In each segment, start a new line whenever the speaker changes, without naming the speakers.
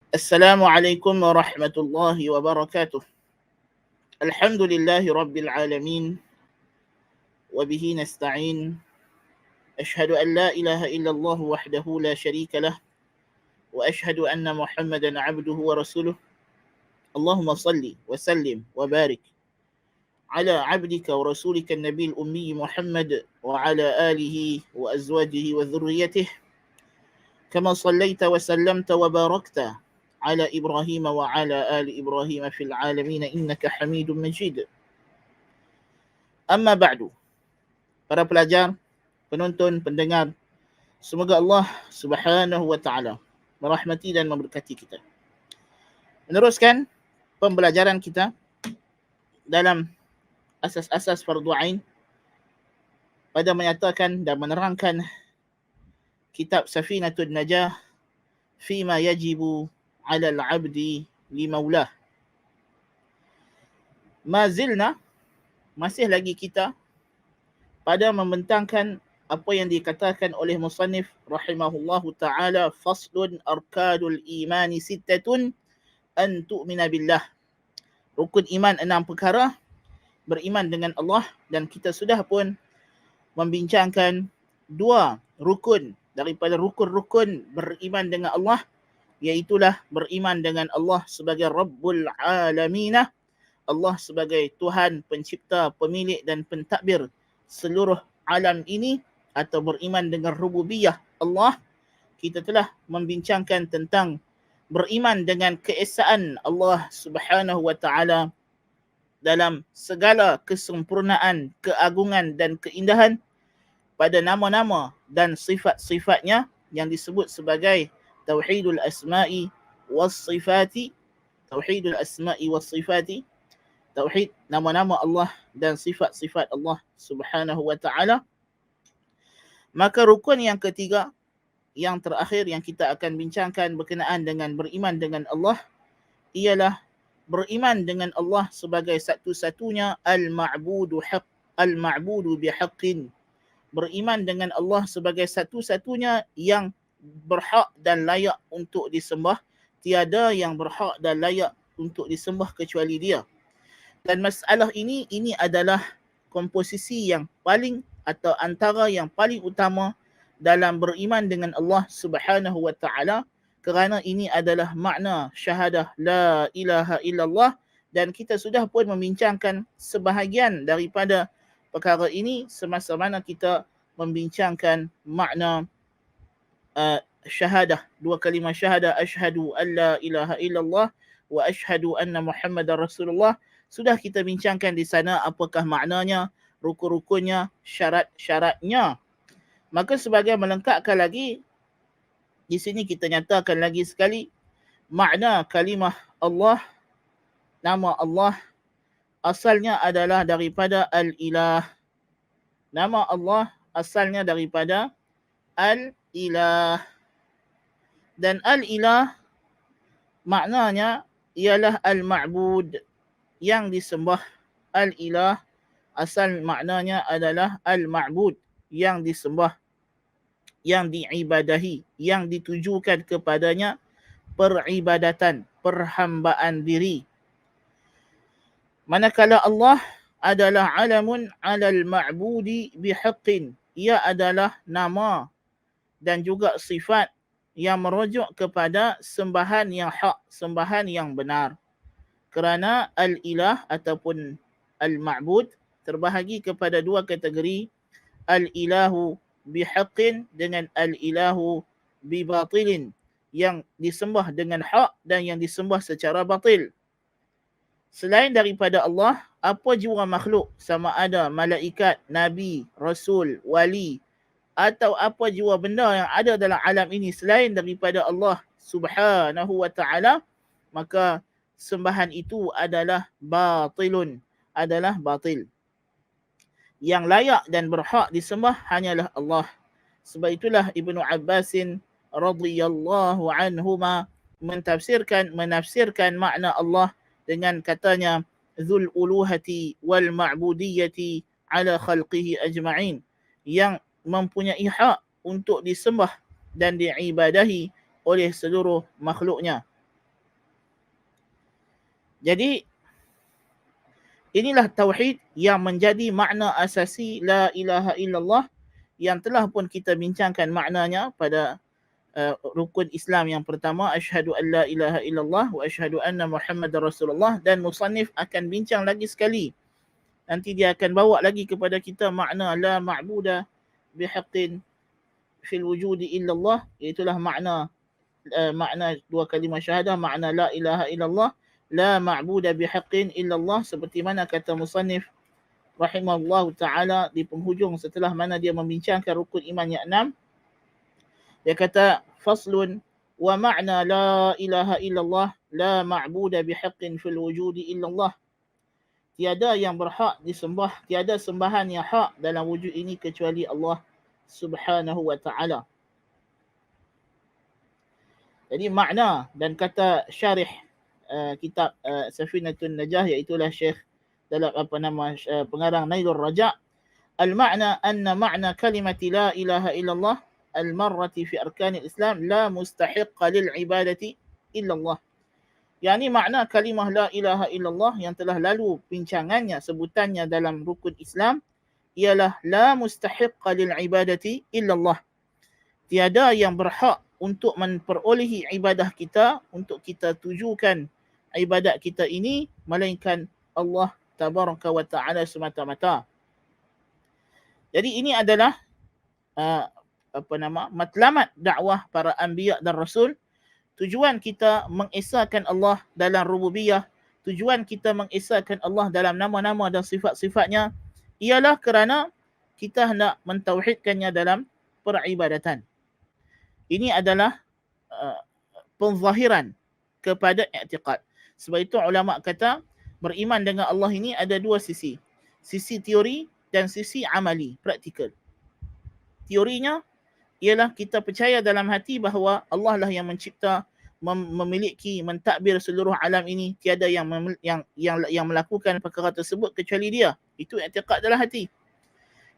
Assalamualaikum warahmatullahi wabarakatuh. Alhamdulillahi rabbil alamin. Wabihi nasta'in. Ashhadu an la ilaha illallah wahdahu la syarika lah. Wa ashhadu anna Muhammadan abduhu wa rasuluh. Allahumma salli wa sallim wa barik ala abdika wa rasulika nabil ummi Muhammad wa ala alihi wa azwajihi wa dhurriyyatihi kama sallaita wa sallamta wa barakta ala Ibrahim wa ala ali Ibrahim fil alamin innaka Hamidum Majid. Amma ba'du. Para pelajar, penonton, pendengar, semoga Allah Subhanahu wa taala merahmati dan memberkati kita. Meneruskan pembelajaran kita dalam asas-asas fardu ain pada menyatakan dan menerangkan kitab Safinatun Najah fima yajibu 'ala al-'abdi li maulah. Masih lagi kita pada membentangkan apa yang dikatakan oleh musannif rahimahullahu ta'ala, faslun arkanul imani sittatun an tu'mina billah. Rukun iman 6 perkara, beriman dengan Allah, dan kita sudah pun membincangkan 2 rukun daripada rukun-rukun beriman dengan Allah, iaitulah beriman dengan Allah sebagai Rabbul Alaminah, Allah sebagai Tuhan, pencipta, pemilik dan pentadbir seluruh alam ini, atau beriman dengan rububiyah Allah. Kita telah membincangkan tentang beriman dengan keesaan Allah Subhanahu wa taala dalam segala kesempurnaan, keagungan dan keindahan pada nama-nama dan sifat-sifatnya yang disebut sebagai tauhidul asma'i was sifati. Tauhidul asma'i was sifati, tauhid nama-nama Allah dan sifat-sifat Allah Subhanahu wa taala. Maka rukun yang ketiga, yang terakhir yang kita akan bincangkan berkenaan dengan beriman dengan Allah, ialah beriman dengan Allah sebagai satu-satunya al-ma'budu bihaqqin. Beriman dengan Allah sebagai satu-satunya yang berhak dan layak untuk disembah. Tiada yang berhak dan layak untuk disembah kecuali Dia. Dan masalah ini adalah komposisi yang paling atau antara yang paling utama dalam beriman dengan Allah Subhanahu wa taala, kerana ini adalah makna syahadah la ilaha illallah, dan kita sudah pun membincangkan sebahagian daripada perkara ini semasa mana kita membincangkan makna syahadah, 2 kalimah syahadah, asyhadu an la ilaha illallah wa asyhadu anna Muhammadar Rasulullah. Sudah kita bincangkan di sana apakah maknanya, rukun-rukunnya, syarat-syaratnya. Maka sebagai melengkapkan lagi, di sini kita nyatakan lagi sekali makna kalimah Allah, nama Allah asalnya adalah daripada al-ilah. Nama Allah asalnya daripada al-ilah. Dan al-ilah maknanya ialah al-ma'bud, yang disembah. Al-ilah asal maknanya adalah al-ma'bud, yang disembah, yang diibadahi, yang ditujukan kepadanya peribadatan, perhambaan diri. Manakala Allah adalah alamun alal ma'budi bihaqqin, ia adalah nama dan juga sifat yang merujuk kepada sembahan yang hak, sembahan yang benar. Kerana al-ilah ataupun al-ma'bud terbahagi kepada 2 kategori, al-ilahu bihaqqin dengan al-ilahu bibatilin, yang disembah dengan hak dan yang disembah secara batil. Selain daripada Allah, apa jua makhluk, sama ada malaikat, nabi, rasul, wali, atau apa jua benda yang ada dalam alam ini selain daripada Allah Subhanahu wa taala, maka sembahan itu adalah batilun, adalah batil. Yang layak dan berhak disembah hanyalah Allah. Sebab itulah Ibnu Abbasin radhiyallahu anhuma menafsirkan makna Allah dengan katanya dzul uluhati wal ma'budiyyati ala khalqihi ajma'in, yang mempunyai hak untuk disembah dan diibadahi oleh seluruh makhluknya. Jadi inilah tauhid yang menjadi makna asasi la ilaha illallah yang telah pun kita bincangkan maknanya pada rukun Islam yang pertama, asyhadu an la ilaha illallah wa asyhadu anna Muhammadar Rasulullah, dan musannif akan bincang lagi sekali. Nanti dia akan bawa lagi kepada kita makna la ma'buda bihaqqin fil wujudi illallah, itulah makna dua kalimah syahadah, makna la ilaha illallah, la ma'buda bihaqqin illallah, seperti mana kata musannif rahimahullah ta'ala di penghujung setelah mana dia membincangkan rukun iman yang 6. Dia kata faslun wa ma'na la ilaha illallah la ma'buda bihaqqin fil wujudi illallah. Tiada yang berhak disembah, tiada sembahan yang hak dalam wujud ini kecuali Allah Subhanahu wa ta'ala. Jadi makna dan kata syarih kitab Safinatun Najah, iaitulah Syekh dalam pengarang Nailur Raja', al-ma'na anna ma'na kalimati la ilaha illallah al-marrati fi arkanil Islam la mustahiqqa lil ibadati illallah. Yani makna kalimah la ilaha illallah yang telah lalu bincangannya, sebutannya dalam rukun Islam ialah la mustahiqqa lil ibadati illallah. Tiada yang berhak untuk memperolehi ibadah kita, untuk kita tujukan ibadat kita ini, melainkan Allah tabaraka wa ta'ala semata-mata. Jadi ini adalah matlamat dakwah para anbiya dan rasul. Tujuan kita mengesahkan Allah dalam rububiyah, tujuan kita mengesahkan Allah dalam nama-nama dan sifat-sifatnya ialah kerana kita hendak mentauhidkannya dalam peribadatan. Ini adalah penzahiran kepada i'tiqad. Sebab itu ulama kata beriman dengan Allah ini ada dua sisi. Sisi teori dan sisi amali, praktikal. Teorinya ialah kita percaya dalam hati bahawa Allah lah yang mencipta, memiliki, mentadbir seluruh alam ini. Tiada yang melakukan perkara tersebut kecuali Dia. Itu i'tiqad dalam hati.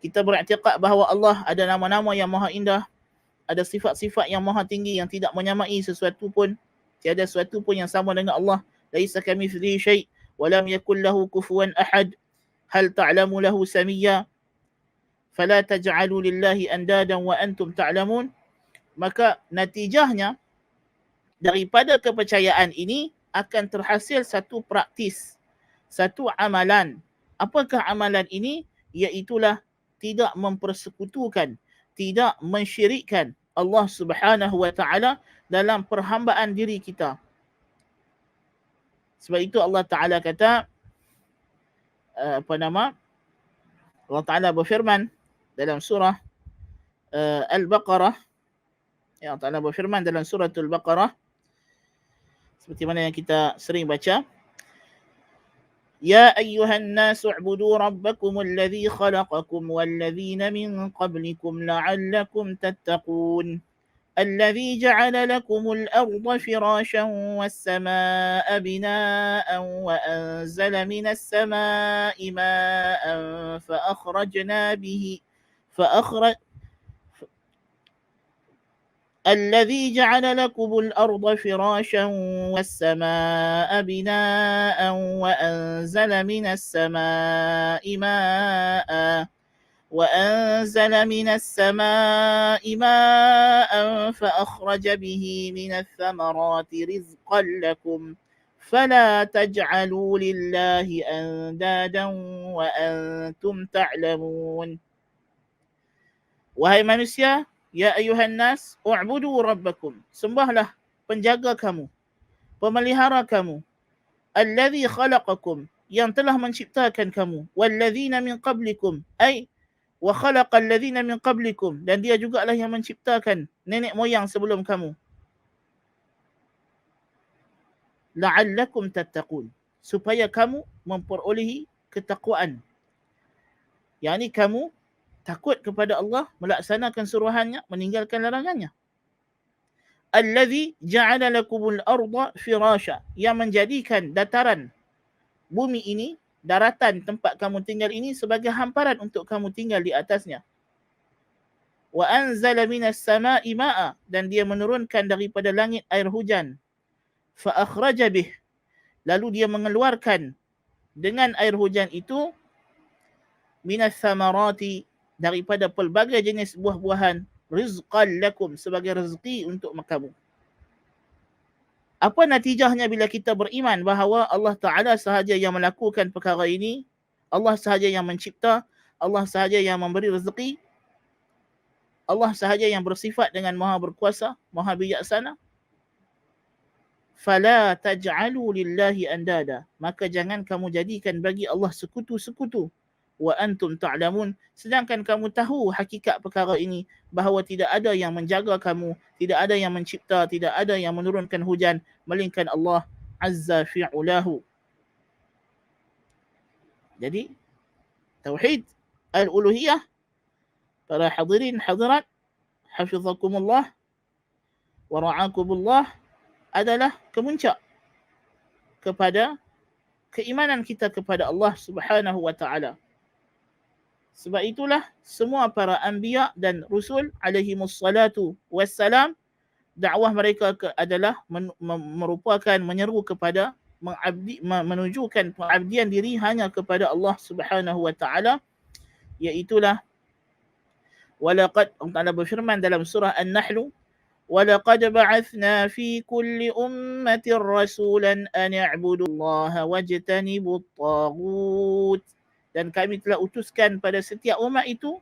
Kita beriktikad bahawa Allah ada nama-nama yang maha indah, ada sifat-sifat yang maha tinggi yang tidak menyamai sesuatu pun. Tiada sesuatu pun yang sama dengan Allah. Laisa kamitslihi syai' wa lam yakul lahu kufuwan ahad. Hal ta'lamu lahu samiyya. Fala taj'alu lillahi andadan wa antum ta'lamun. Maka natijahnya daripada kepercayaan ini akan terhasil satu praktis, satu amalan. Apakah amalan ini? Iaitulah tidak mempersekutukan, tidak mensyirikkan Allah Subhanahu wa ta'ala dalam perhambaan diri kita. Sebab itu Allah Ta'ala kata Allah Ta'ala berfirman dalam surah Al-Baqarah. Ya, Allah Ta'ala berfirman dalam surah Al-Baqarah seperti mana yang kita sering baca. Ya ayyuhan nasu u'budu rabbakum alladhi khalaqakum walladhina min qablikum la'allakum tattaqun. الذي جعل لكم الأرض فراشا والسماء بناء وأنزل من السماء ماء الذي جعل لكم الأرض فراشا والسماء بناء وأنزل من السماء ماء فأخرج به من الثمرات رزقا لكم فلا تجعلوا لله أندادا وأنتم تعلمون. Wahai manusia, ya ayuhan nas, u'budu rabbakum, sembahlah penjaga kamu, pemelihara kamu, alladhi khalaqakum, yang telah menciptakan kamu, walladzina min qablikum, ay wa khalaqal ladzina min qablikum, dan dia jugalah yang menciptakan nenek moyang sebelum kamu. La'allakum tattaqun, supaya kamu memperolehi ketakwaan. Yani kamu takut kepada Allah, melaksanakan suruhannya, meninggalkan larangannya. Alladzi ja'ala lakumul arda firasha, yang menjadikan dataran bumi ini, daratan tempat kamu tinggal ini sebagai hamparan untuk kamu tinggal di atasnya. Wa anzala minas sama'i ma'a, dan dia menurunkan daripada langit air hujan. Fa akhraja bih, lalu dia mengeluarkan dengan air hujan itu minas samarati, daripada pelbagai jenis buah-buahan, rizqan lakum, sebagai rezeki untuk kamu. Apa natijahnya bila kita beriman bahawa Allah Ta'ala sahaja yang melakukan perkara ini, Allah sahaja yang mencipta, Allah sahaja yang memberi rezeki, Allah sahaja yang bersifat dengan maha berkuasa, maha bijaksana. Fala taj'alu lillahi andada, maka jangan kamu jadikan bagi Allah sekutu-sekutu. Wa antum ta'lamun, sedangkan kamu tahu hakikat perkara ini, bahawa tidak ada yang menjaga kamu, tidak ada yang mencipta, tidak ada yang menurunkan hujan melainkan Allah azza fi'ulahu. Jadi tauhid al-uluhiyah, para hadirin hadirat hafizakumullah wa ra'akumullah, adalah kemuncak kepada keimanan kita kepada Allah Subhanahu wa taala. Sebab itulah semua para anbiya dan rusul alaihimus salatu wassalam, dakwah mereka adalah merupakan menyeru kepada menunjukkan pengabdian diri hanya kepada Allah Subhanahu wa taala, iaitulah walaqad, Allah Taala berfirman dalam surah An-Nahl, walaqad ba'athna fi kulli ummatin rasulan an i'budu Allah wajtanibut taghut, dan kami telah utuskan pada setiap umat itu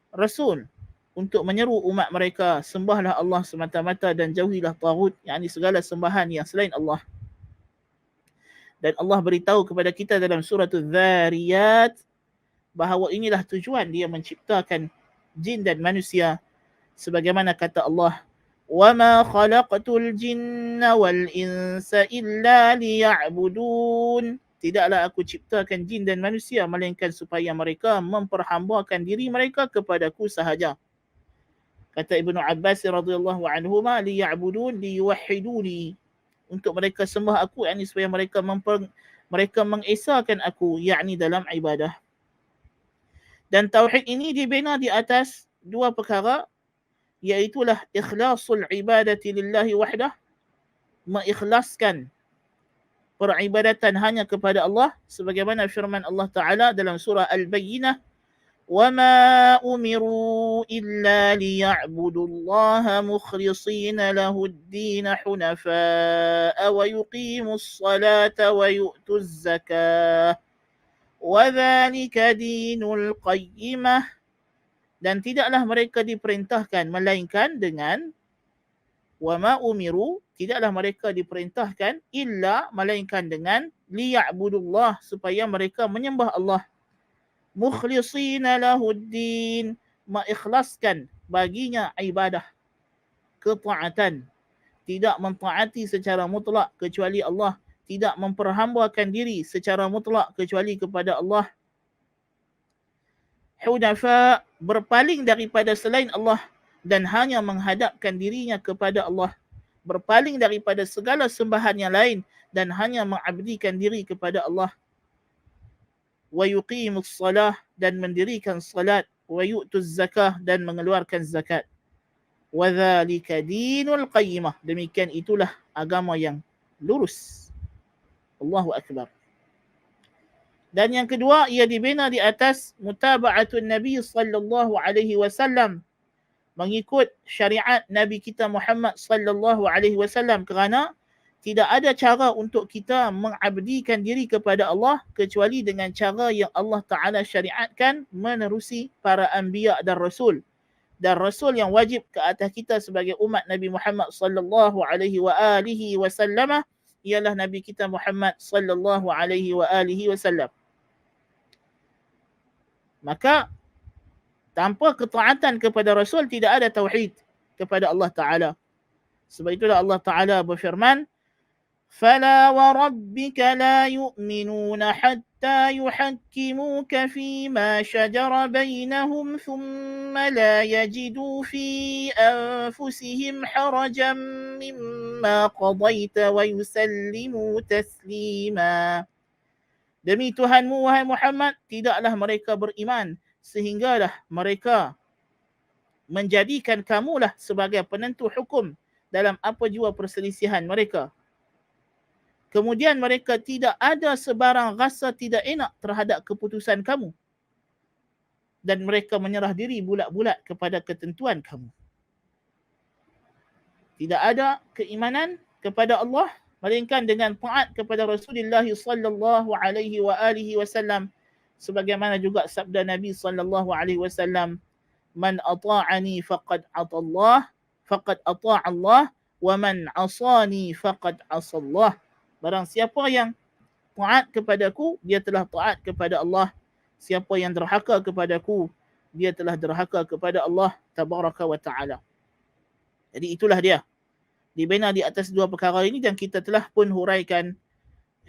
rasul untuk menyeru umat mereka, sembahlah Allah semata-mata dan jauhilah taghut, yakni segala sembahan yang selain Allah. Dan Allah beritahu kepada kita dalam surah Az-Zariyat bahawa inilah tujuan dia menciptakan jin dan manusia, sebagaimana kata Allah, وَمَا خَلَقْتُ الْجِنَّ وَالْإِنسَ إِلَّا لِيَعْبُدُونَ, tidaklah aku ciptakan jin dan manusia melainkan supaya mereka memperhambakan diri mereka kepadaku sahaja. Kata Ibnu Abbas radhiyallahu anhuma, liya'budun liyuwahhiduni, untuk mereka sembah aku, yakni supaya mereka mengesahkan aku, yakni dalam ibadah. Dan tauhid ini dibina di atas dua perkara, iaitulah ikhlasul ibadati lillahi wahdah, mengikhlaskan peribadatan hanya kepada Allah, sebagaimana firman Allah Ta'ala dalam surah Al-Bayyinah, وَمَا أُمِرُوا إِلَّا لِيَعْبُدُوا اللَّهَ مُخْلِصِينَ لَهُ الدِّينَ حُنَفَاءَ وَيُقِيمُوا الصَّلَاةَ وَيُؤْتُوا الزَّكَاةَ وَذَلِكَ دِينُ الْقَيِّمَةِ, dan tidaklah mereka diperintahkan melainkan dengan وَمَا أُمِرُوا, tidaklah mereka diperintahkan illa, melainkan dengan liya'budullah, supaya mereka menyembah Allah, mukhlisina lahuddin, mengikhlaskan baginya ibadah, ketaatan, tidak mentaati secara mutlak kecuali Allah, tidak memperhambakan diri secara mutlak kecuali kepada Allah, hunafa, berpaling daripada selain Allah dan hanya menghadapkan dirinya kepada Allah, berpaling daripada segala sembahan yang lain dan hanya mengabdikan diri kepada Allah, wa yuqimus salah, dan mendirikan salat, wa yu'tuz zakah, dan mengeluarkan zakat. Wa dzalika dinul qayyimah, demikian itulah agama yang lurus. Allahu akbar. Dan yang kedua, ia dibina di atas mutaba'atun Nabi sallallahu alaihi wasallam, mengikut syariat Nabi kita Muhammad sallallahu alaihi wasallam, kerana tidak ada cara untuk kita mengabdikan diri kepada Allah kecuali dengan cara yang Allah Ta'ala syariatkan menerusi para anbiya dan rasul. Dan rasul yang wajib ke atas kita sebagai umat Nabi Muhammad sallallahu alaihi wa alihi wasallam ialah Nabi kita Muhammad sallallahu alaihi wa alihi wasallam. Maka tanpa ketaatan kepada rasul tidak ada tauhid kepada Allah Ta'ala. Sebab itulah Allah Ta'ala berfirman, فَلَا وَرَبِّكَ لَا يُؤْمِنُونَ حَتَّى يُحَكِّمُوكَ فِيمَا شَجَرَ بَيْنَهُمْ ثُمَّ لَا يَجِدُوا فِي أَنفُسِهِمْ حَرَجًا مِّمَّا قَضَيْتَ وَيُسَلِّمُوا تَسْلِيمًا. Demi Tuhanmu, wahai Muhammad, tidaklah mereka beriman sehinggalah mereka menjadikan kamulah sebagai penentu hukum dalam apa jua perselisihan mereka. Kemudian mereka tidak ada sebarang rasa tidak enak terhadap keputusan kamu. Dan mereka menyerah diri bulat-bulat kepada ketentuan kamu. Tidak ada keimanan kepada Allah melainkan dengan taat kepada Rasulullah sallallahu alaihi wa alihi wasallam, sebagaimana juga sabda Nabi sallallahu alaihi wasallam, man ata'ani faqad ata Allah wa man asani faqad asallah. Barang siapa yang taat kepadaku, dia telah taat kepada Allah. Siapa yang derhaka kepadaku, dia telah derhaka kepada Allah tabaraka wa ta'ala. Jadi itulah dia, dibina di atas dua perkara ini, dan kita telah pun huraikan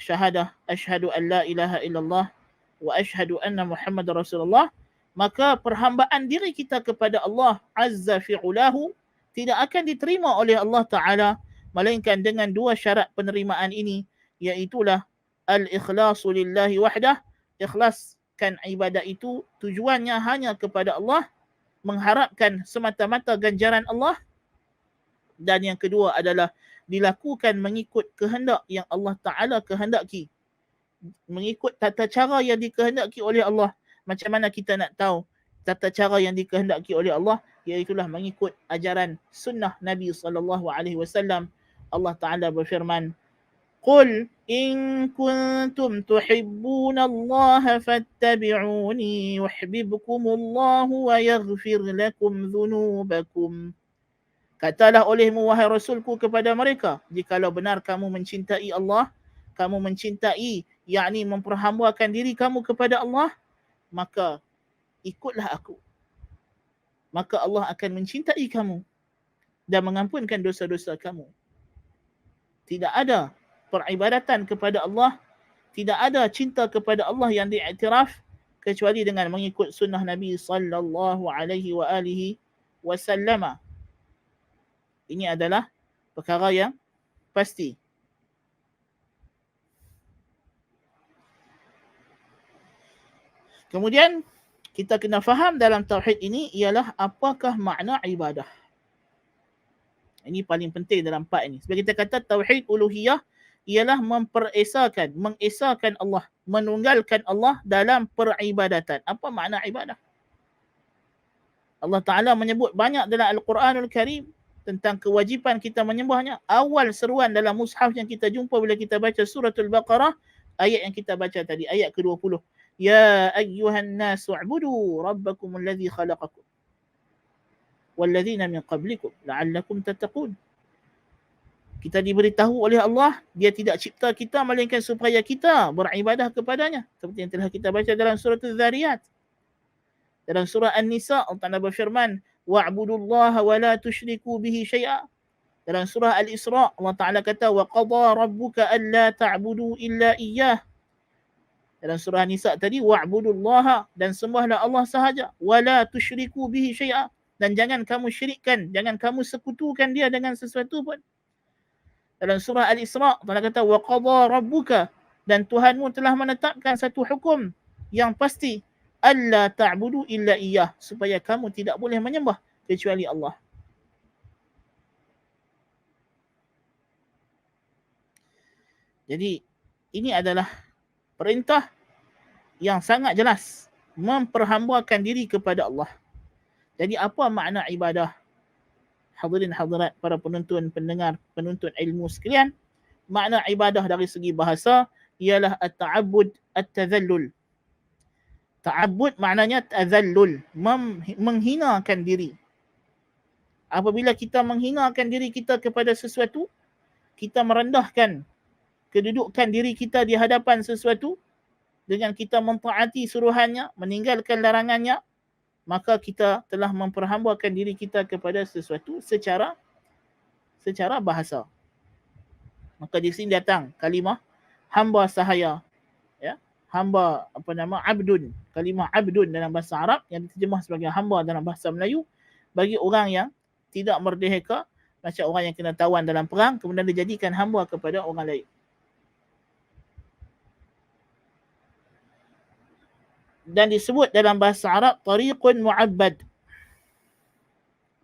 syahadah asyhadu an la ilaha illallah wa asyhadu anna Muhammad Rasulullah. Maka perhambaan diri kita kepada Allah azza fi'ulahu tidak akan diterima oleh Allah Ta'ala melainkan dengan dua syarat penerimaan ini, iaitulah al-ikhlasu lillahi wahdah, ikhlaskan ibadah itu tujuannya hanya kepada Allah, mengharapkan semata-mata ganjaran Allah. Dan yang kedua adalah dilakukan mengikut kehendak yang Allah Ta'ala kehendaki, mengikut tata cara yang dikehendaki oleh Allah. Macam mana kita nak tahu tata cara yang dikehendaki oleh Allah? Iaitulah mengikut ajaran sunnah Nabi SAW. Allah Ta'ala berfirman, Qul in kuntum tuhibbuna Allah fattabi'uni yuhibbukumullahu wa yaghfir lakum dhunubakum. Katalah olehmu wahai Rasulku kepada mereka, jikalau benar kamu mencintai Allah, kamu mencintai, yakni memperhambakan diri kamu kepada Allah, maka ikutlah aku. Maka Allah akan mencintai kamu dan mengampunkan dosa-dosa kamu. Tidak ada peribadatan kepada Allah, tidak ada cinta kepada Allah yang diiktiraf kecuali dengan mengikut sunnah Nabi sallallahu alaihi wa alihi wasallam. Ini adalah perkara yang pasti. Kemudian kita kena faham dalam tauhid ini ialah apakah makna ibadah. Ini paling penting dalam part ini. Sebab kita kata tauhid uluhiyah ialah mengesahkan Allah, menunggalkan Allah dalam peribadatan. Apa makna ibadah? Allah Ta'ala menyebut banyak dalam Al-Quranul Karim tentang kewajipan kita menyembahnya. Awal seruan dalam mushaf yang kita jumpa bila kita baca suratul Baqarah, ayat yang kita baca tadi, ayat ke-20. Ya ayyuhan nasu u'budu rabbakum alladhi khalaqakum walladzina min qablikum la'allakum tattaqun. Kita diberitahu oleh Allah, dia tidak cipta kita melainkan supaya kita beribadah kepadanya. Seperti yang telah kita baca dalam surah Az-Zariyat. Dalam surah An-Nisa, Allah Ta'ala berfirman, wa'budullaha wa la tusyriku bihi syai'a. Dalam surah Al-Isra, Allah Ta'ala kata, wa qadha rabbuka alla ta'budu illa iyyah. Dalam surah Nisa tadi, wa'budullaha, dan sembahlah Allah sahaja, wa la tusyriku bihi syai'a, dan jangan kamu syirikkan, jangan kamu sekutukan dia dengan sesuatu pun. Dalam surah Al-Isra, Allah kata, wa qadha rabbuka, dan Tuhanmu telah menetapkan satu hukum yang pasti, alla ta'budu illa iyyah, supaya kamu tidak boleh menyembah kecuali Allah. Jadi ini adalah perintah yang sangat jelas, memperhambakan diri kepada Allah. Jadi apa makna ibadah? Hadirin hadirat, para penonton, pendengar, penuntut ilmu sekalian, makna ibadah dari segi bahasa ialah at-ta'abbud, at-tadhallul. Ta'abbud maknanya tadhallul, menghinakan diri. Apabila kita menghinakan diri kita kepada sesuatu, kita merendahkan kedudukan diri kita di hadapan sesuatu, dengan kita mentaati suruhannya, meninggalkan larangannya, maka kita telah memperhambakan diri kita kepada sesuatu secara bahasa. Maka di sini datang kalimah hamba sahaya, ya, hamba abdun. Kalimah abdun dalam bahasa Arab yang diterjemah sebagai hamba dalam bahasa Melayu bagi orang yang tidak merdeka, macam orang yang kena tawan dalam perang kemudian dijadikan hamba kepada orang lain. Dan disebut dalam bahasa Arab tariqun mu'abbad.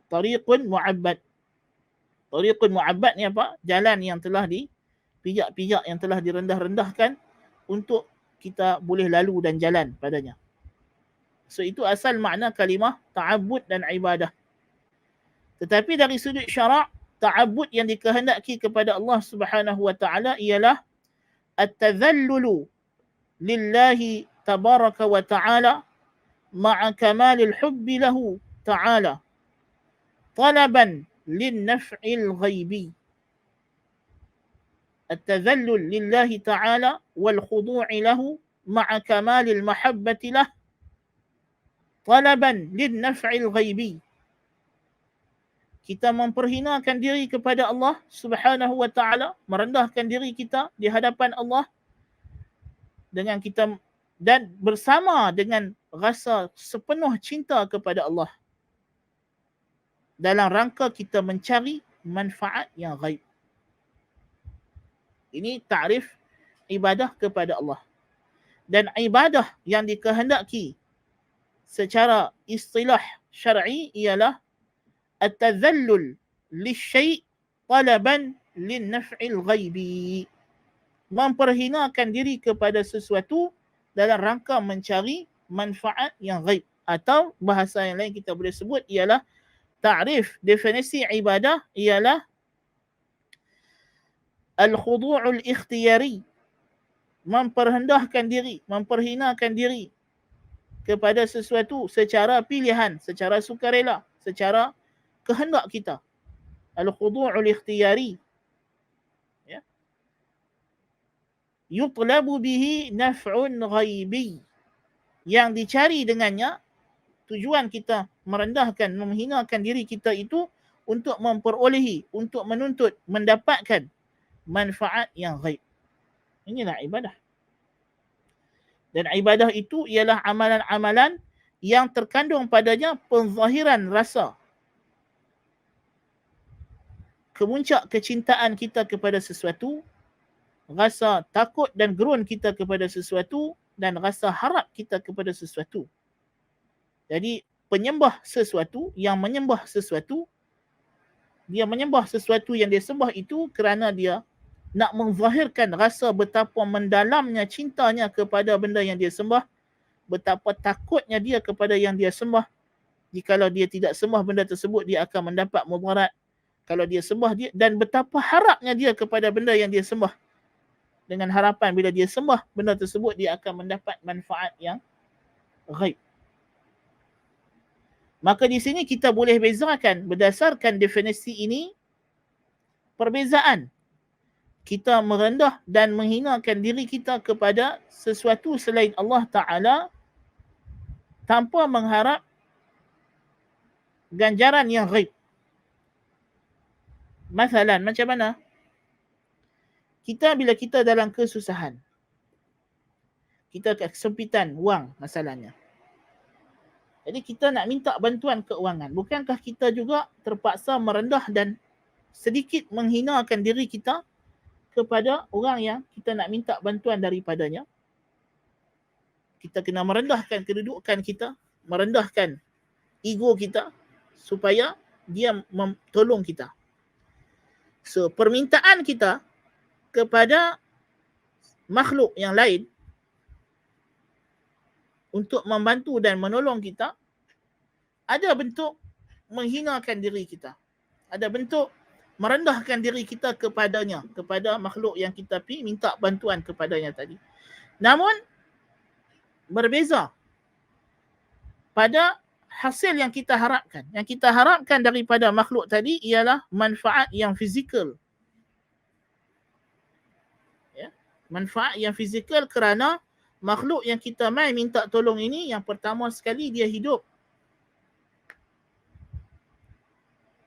Tariqun mu'abbad. Tariqun mu'abbad ni apa? Jalan yang telah pijak-pijak yang telah direndah-rendahkan untuk kita boleh lalu dan jalan padanya. So itu asal makna kalimah ta'abbud dan ibadah. Tetapi dari sudut syarak, ta'abbud yang dikehendaki kepada Allah Subhanahu wa taala ialah at-tadhallulu lillahi tabaraka wa ta'ala ma'a kamalil hubbi lahu ta'ala talaban lin-naf'il ghaibi. التذلل لله تعالى والخضوع له مع كمال المحبة له طلبا للنفع الغيبي. Kita memperhinakan diri kepada Allah Subhanahu wa taala, merendahkan diri kita di hadapan Allah dengan kita dan bersama dengan rasa sepenuh cinta kepada Allah dalam rangka kita mencari manfaat yang ghaib. Ini takrif ibadah kepada Allah. Dan ibadah yang dikehendaki secara istilah syar'i ialah at-tadhallul lisyai' talaban lin-naf'il ghaibi. Memperhinakan diri kepada sesuatu dalam rangka mencari manfaat yang ghaib. Atau bahasa yang lain kita boleh sebut ialah takrif definisi ibadah ialah al-khudu'ul ikhtiyari, memperhendahkan diri, memperhinakan diri kepada sesuatu secara pilihan, secara sukarela, secara kehendak kita. Al-khudu'ul ikhtiyari, ya. Yutlabu bihi naf'un ghaibi, yang dicari dengannya, tujuan kita merendahkan, menghinakan diri kita itu untuk memperolehi, untuk menuntut, mendapatkan manfaat yang ghaib. Inilah ibadah. Dan ibadah itu ialah amalan-amalan yang terkandung padanya penzahiran rasa kemuncak kecintaan kita kepada sesuatu, rasa takut dan gerun kita kepada sesuatu, dan rasa harap kita kepada sesuatu. Jadi penyembah sesuatu yang menyembah sesuatu, dia menyembah sesuatu yang dia sembah itu kerana dia nak menzahirkan rasa betapa mendalamnya cintanya kepada benda yang dia sembah, betapa takutnya dia kepada yang dia sembah. Jikalau dia tidak sembah benda tersebut, dia akan mendapat mudarat. Kalau dia sembah dia, dan betapa harapnya dia kepada benda yang dia sembah, dengan harapan bila dia sembah benda tersebut, dia akan mendapat manfaat yang ghaib. Maka di sini kita boleh bezakan berdasarkan definisi ini, perbezaan kita merendah dan menghinakan diri kita kepada sesuatu selain Allah Ta'ala tanpa mengharap ganjaran yang ghaib. Masalan, macam mana? Bila kita dalam kesusahan, kita kesempitan wang masalahnya. Jadi kita nak minta bantuan keuangan. Bukankah kita juga terpaksa merendah dan sedikit menghinakan diri kita kepada orang yang kita nak minta bantuan daripadanya? Kita kena merendahkan kedudukan kita, merendahkan ego kita supaya dia tolong kita. So, permintaan kita kepada makhluk yang lain untuk membantu dan menolong kita, ada bentuk menghinakan diri kita. Ada bentuk merendahkan diri kita kepadanya, kepada makhluk yang kita minta bantuan kepadanya tadi. Namun, berbeza pada hasil yang kita harapkan. Yang kita harapkan daripada makhluk tadi ialah manfaat yang fizikal. Ya, manfaat yang fizikal kerana makhluk yang kita mai minta tolong ini, yang pertama sekali dia hidup.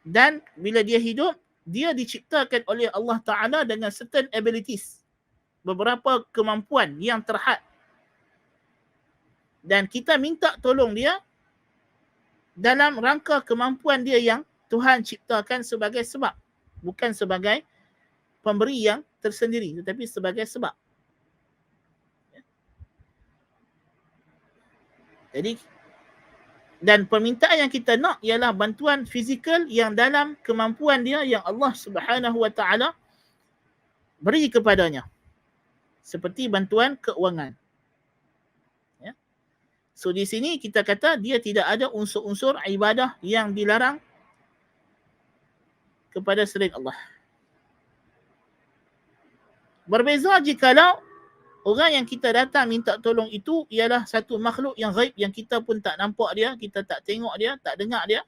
Dan bila dia hidup, dia diciptakan oleh Allah Ta'ala dengan certain abilities. Beberapa kemampuan yang terhad. Dan kita minta tolong dia dalam rangka kemampuan dia yang Tuhan ciptakan sebagai sebab. Bukan sebagai pemberi yang tersendiri, tetapi sebagai sebab. Jadi, dan permintaan yang kita nak ialah bantuan fizikal yang dalam kemampuan dia yang Allah Subhanahu wa taala beri kepadanya seperti bantuan keuangan. Ya. So di sini kita kata dia tidak ada unsur-unsur ibadah yang dilarang kepada selain Allah. Berbeza jikalau orang yang kita datang minta tolong itu ialah satu makhluk yang ghaib yang kita pun tak nampak dia, kita tak tengok dia, tak dengar dia.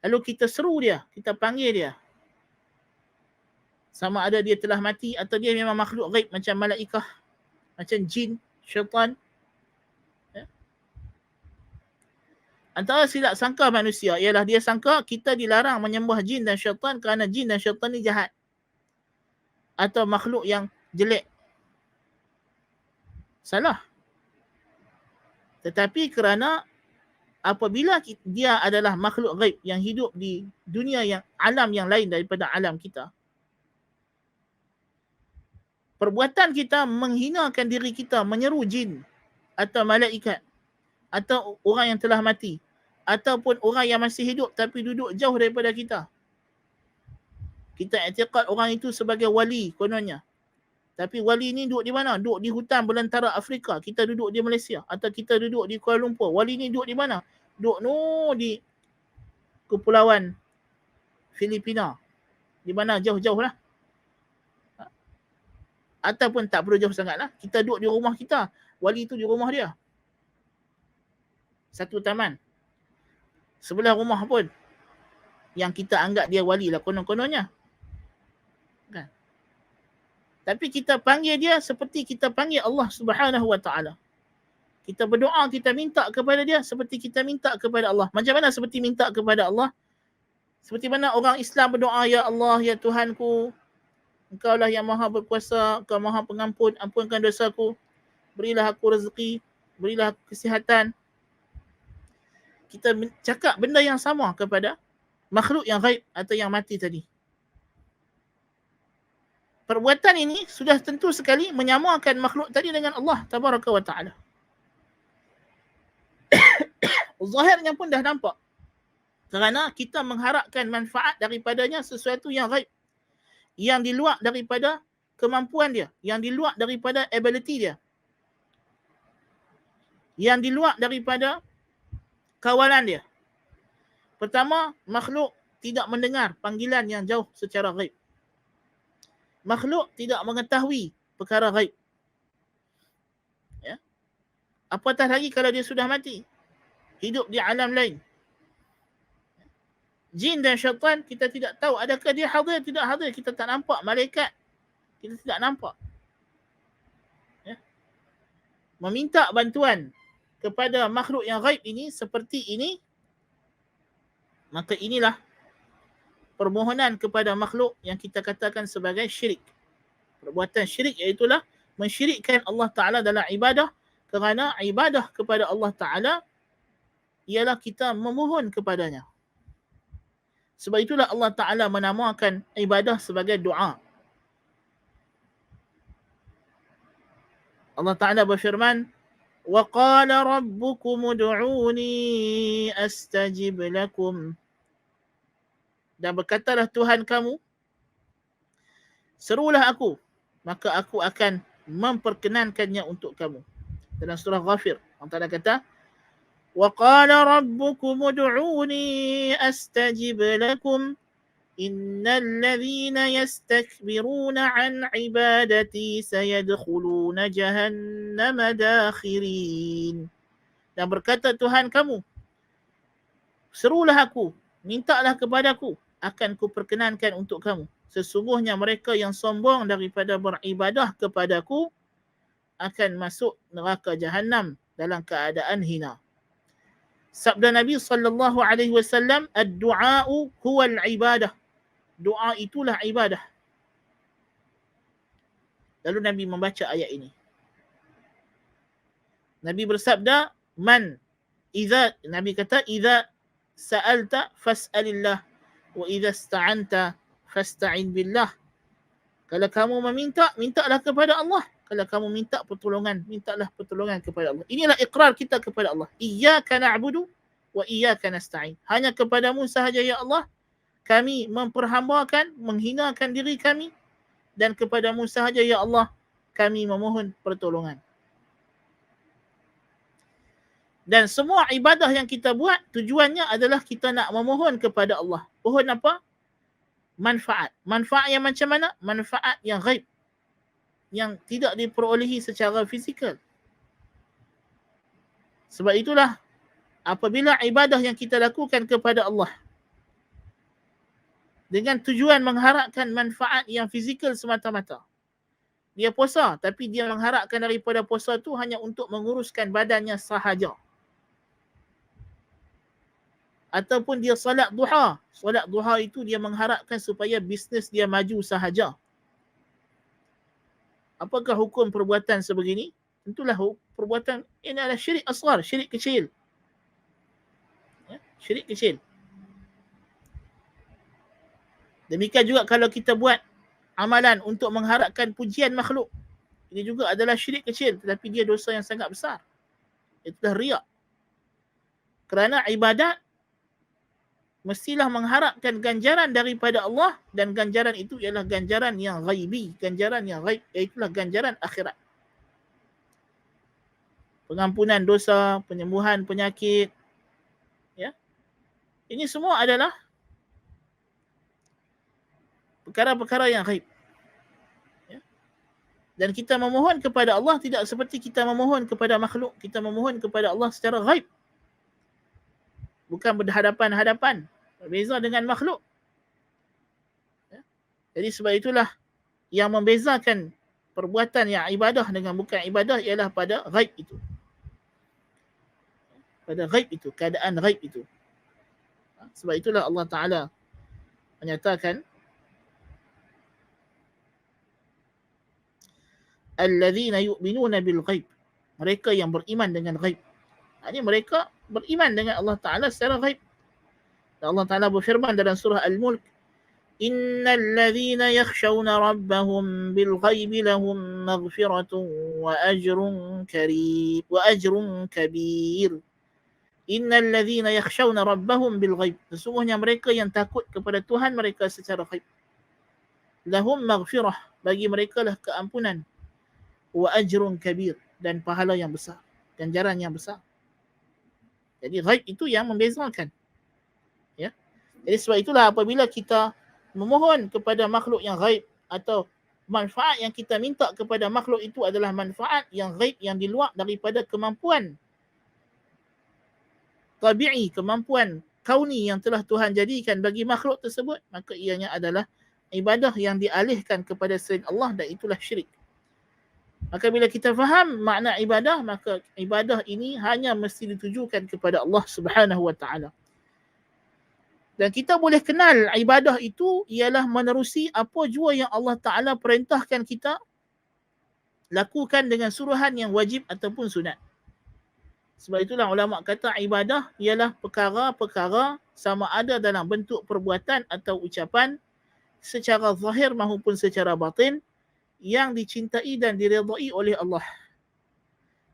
Lalu kita seru dia, kita panggil dia. Sama ada dia telah mati atau dia memang makhluk ghaib macam malaikah, macam jin, syaitan. Ya. Antara silap sangka manusia ialah dia sangka kita dilarang menyembah jin dan syaitan kerana jin dan syaitan ni jahat. Atau makhluk yang jelek. Salah. Tetapi kerana apabila dia adalah makhluk ghaib yang hidup di dunia yang alam yang lain daripada alam kita, perbuatan kita menghinakan diri kita, menyeru jin atau malaikat atau orang yang telah mati ataupun orang yang masih hidup tapi duduk jauh daripada kita. Kita i'tiqad orang itu sebagai wali kononnya. Tapi wali ni duduk di mana? Duduk di hutan belantara Afrika. Kita duduk di Malaysia. Atau kita duduk di Kuala Lumpur. Wali ni duduk di mana? Duduk di kepulauan Filipina. Di mana? Jauh-jauh lah. Ataupun tak perlu jauh sangat lah. Kita duduk di rumah kita. Wali tu di rumah dia. Satu taman. Sebelah rumah pun. Yang kita anggap dia wali lah konon-kononnya. Kan? Tapi kita panggil dia seperti kita panggil Allah Subhanahu Wa Taala. Kita berdoa, kita minta kepada dia seperti kita minta kepada Allah. Macam mana seperti minta kepada Allah? Seperti mana orang Islam berdoa, Ya Allah, Ya Tuhanku, Engkaulah yang maha berkuasa, Engkau maha pengampun, ampunkan dosaku, berilah aku rezeki, berilah aku kesihatan. Kita cakap benda yang sama kepada makhluk yang ghaib atau yang mati tadi. Perbuatan ini sudah tentu sekali menyamakan makhluk tadi dengan Allah Tabaraka wa Ta'ala. Zahirnya pun dah nampak. Kerana kita mengharapkan manfaat daripadanya sesuatu yang ghaib. Yang di luar daripada kemampuan dia. Yang di luar daripada ability dia. Yang di luar daripada kawalan dia. Pertama, makhluk tidak mendengar panggilan yang jauh secara ghaib. Makhluk tidak mengetahui perkara ghaib. Ya. Apatah lagi kalau dia sudah mati. Hidup di alam lain. Jin dan syaitan kita tidak tahu adakah dia hadir, tidak hadir. Kita tak nampak malaikat. Kita tidak nampak. Ya. Meminta bantuan kepada makhluk yang ghaib ini seperti ini. Maka inilah permohonan kepada makhluk yang kita katakan sebagai syirik. Perbuatan syirik iaitulah mensyirikkan Allah Ta'ala dalam ibadah kerana ibadah kepada Allah Ta'ala ialah kita memohon kepadanya. Sebab itulah Allah Ta'ala menamakan ibadah sebagai doa. Allah Ta'ala berfirman, وَقَالَ رَبُّكُمُ ادْعُونِي أَسْتَجِبْ لَكُمْ. Dan berkatalah Tuhan kamu, serulah aku, maka aku akan memperkenankannya untuk kamu. Dalam surah Ghafir, Allah Ta'ala kata, وَقَالَ رَبُّكُمُ ادْعُونِي أَسْتَجِبْ لَكُمْ إِنَّ الَّذِينَ يَسْتَكْبِرُونَ عَنْ عِبَادَتِي سَيَدْخُلُونَ جَهَنَّمَ دَاخِرِينَ. Dan berkata Tuhan kamu, serulah aku, mintalah kepadaku, akan kuperkenankan untuk kamu. Sesungguhnya mereka yang sombong daripada beribadah kepadaku akan masuk neraka Jahannam dalam keadaan hina. Sabda Nabi sallallahu alaihi wasallam, ad-du'a'u huwa al-ibadah. Doa itulah ibadah. Lalu Nabi membaca ayat ini. Nabi bersabda, Nabi kata, idza sa'alta fas'alillah wa idza ista'anta fasta'in billah. Kalau kamu meminta, mintalah kepada Allah. Kalau kamu minta pertolongan, mintalah pertolongan kepada Allah. Inilah iqrar kita kepada Allah. Iyyaka na'budu wa iyyaka nasta'in. Hanya kepadamu sahaja ya Allah kami memperhambakan, menghinakan diri kami dan kepadamu sahaja ya Allah kami memohon pertolongan. Dan semua ibadah yang kita buat tujuannya adalah kita nak memohon kepada Allah. Mohon apa? Manfaat. Manfaat yang macam mana? Manfaat yang ghaib, yang tidak diperolehi secara fizikal. Sebab itulah apabila ibadah yang kita lakukan kepada Allah dengan tujuan mengharapkan manfaat yang fizikal semata-mata. Dia puasa tapi dia mengharapkan daripada puasa tu hanya untuk menguruskan badannya sahaja. Ataupun dia solat duha. Solat duha itu dia mengharapkan supaya bisnes dia maju sahaja. Apakah hukum perbuatan sebegini? Tentulah perbuatan ini adalah syirik asghar, syirik kecil. Ya, syirik kecil. Demikian juga kalau kita buat amalan untuk mengharapkan pujian makhluk. Ini juga adalah syirik kecil tetapi dia dosa yang sangat besar. Itulah riak. Kerana ibadat mestilah mengharapkan ganjaran daripada Allah dan ganjaran itu ialah ganjaran yang ghaibi, ganjaran yang ghaib, iaitulah ganjaran akhirat. Pengampunan dosa, penyembuhan penyakit, ya. Ini semua adalah perkara-perkara yang ghaib. Ya. Dan kita memohon kepada Allah tidak seperti kita memohon kepada makhluk, kita memohon kepada Allah secara ghaib. Bukan berhadapan-hadapan. Berbeza dengan makhluk. Ya. Jadi sebab itulah yang membezakan perbuatan yang ibadah dengan bukan ibadah ialah pada ghaib itu. Pada ghaib itu, keadaan ghaib itu. Sebab itulah Allah Ta'ala menyatakan alladzina yu'minuna bil ghaib. Mereka yang beriman dengan ghaib. Ini mereka beriman dengan Allah Ta'ala secara ghaib. Allah Ta'ala berfirman dalam surah Al-Mulk, innal ladzina yakhshawna rabbahum bil ghaibi lahum maghfiratun wa ajrun karim wa ajrun kabir. Innal ladzina yakhshawna rabbahum bil ghaib. Sesungguhnya mereka yang takut kepada Tuhan mereka secara ghaib. Lahum maghfirah, bagi mereka lah keampunan. Wa ajrun kabir, dan pahala yang besar, ganjaran yang besar. Jadi ghaib itu yang membezakan. Ya. Jadi sebab itulah apabila kita memohon kepada makhluk yang ghaib atau manfaat yang kita minta kepada makhluk itu adalah manfaat yang ghaib yang di luar daripada kemampuan tabi'i, kemampuan kauni yang telah Tuhan jadikan bagi makhluk tersebut, maka ianya adalah ibadah yang dialihkan kepada selain Allah dan itulah syirik. Maka bila kita faham makna ibadah, maka ibadah ini hanya mesti ditujukan kepada Allah Subhanahu wa Ta'ala. Dan kita boleh kenal ibadah itu ialah menerusi apa jua yang Allah Ta'ala perintahkan kita lakukan dengan suruhan yang wajib ataupun sunat. Sebab itulah ulama kata ibadah ialah perkara-perkara sama ada dalam bentuk perbuatan atau ucapan secara zahir maupun secara batin yang dicintai dan diredai oleh Allah.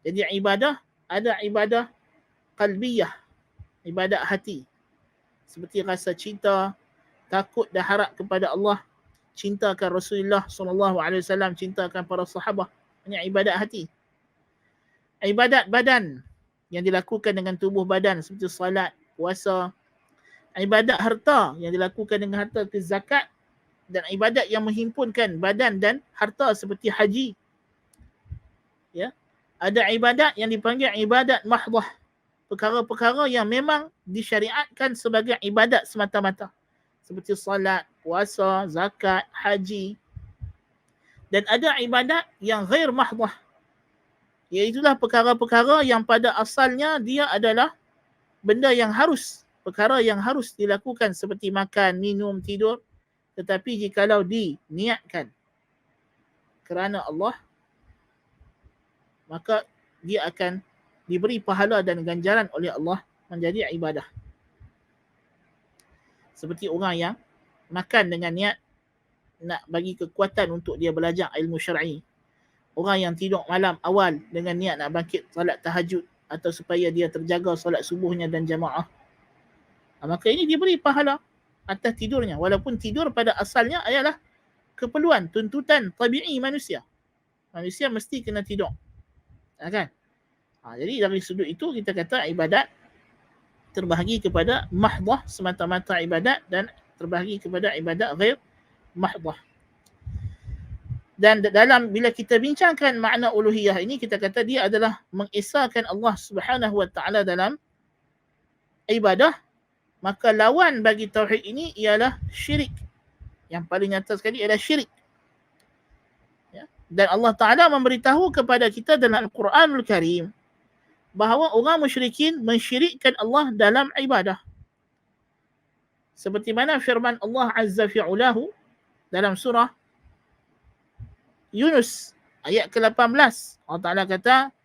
Jadi ibadah, ada ibadah qalbiyah, ibadah hati. Seperti rasa cinta, takut dan harap kepada Allah, cintakan Rasulullah SAW, cintakan para sahabat. Ini ibadat hati. Ibadat badan yang dilakukan dengan tubuh badan seperti salat, puasa. Ibadat harta yang dilakukan dengan harta ke zakat. Dan ibadat yang menghimpunkan badan dan harta seperti haji. Ya. Ada ibadat yang dipanggil ibadat mahdah. Perkara-perkara yang memang disyariatkan sebagai ibadat semata-mata. Seperti salat, puasa, zakat, haji. Dan ada ibadat yang ghair mahdah. Iaitulah perkara-perkara yang pada asalnya dia adalah benda yang harus. Perkara yang harus dilakukan seperti makan, minum, tidur. Tetapi jikalau diniatkan kerana Allah, maka dia akan diberi pahala dan ganjaran oleh Allah menjadi ibadah. Seperti orang yang makan dengan niat nak bagi kekuatan untuk dia belajar ilmu syar'i. Orang yang tidur malam awal dengan niat nak bangkit salat tahajud atau supaya dia terjaga salat subuhnya dan jamaah. Maka ini diberi pahala atas tidurnya. Walaupun tidur pada asalnya adalah keperluan, tuntutan tabi'i manusia. Manusia mesti kena tidur. Kan? Jadi dari sudut itu kita kata ibadat terbahagi kepada mahdah semata-mata ibadat dan terbahagi kepada ibadat ghair mahdah. Dan dalam bila kita bincangkan makna uluhiyah ini, kita kata dia adalah mengesahkan Allah Subhanahu wa taala dalam ibadah. Maka lawan bagi tauhid ini ialah syirik. Yang paling nyata sekali ialah syirik. Ya. Dan Allah Taala memberitahu kepada kita dalam Al-Quranul Karim bahawa orang musyrikin mensyirikkan Allah dalam ibadah. Seperti mana firman Allah Azza fi'ulahu dalam surah Yunus ayat ke-18. Allah Taala kata,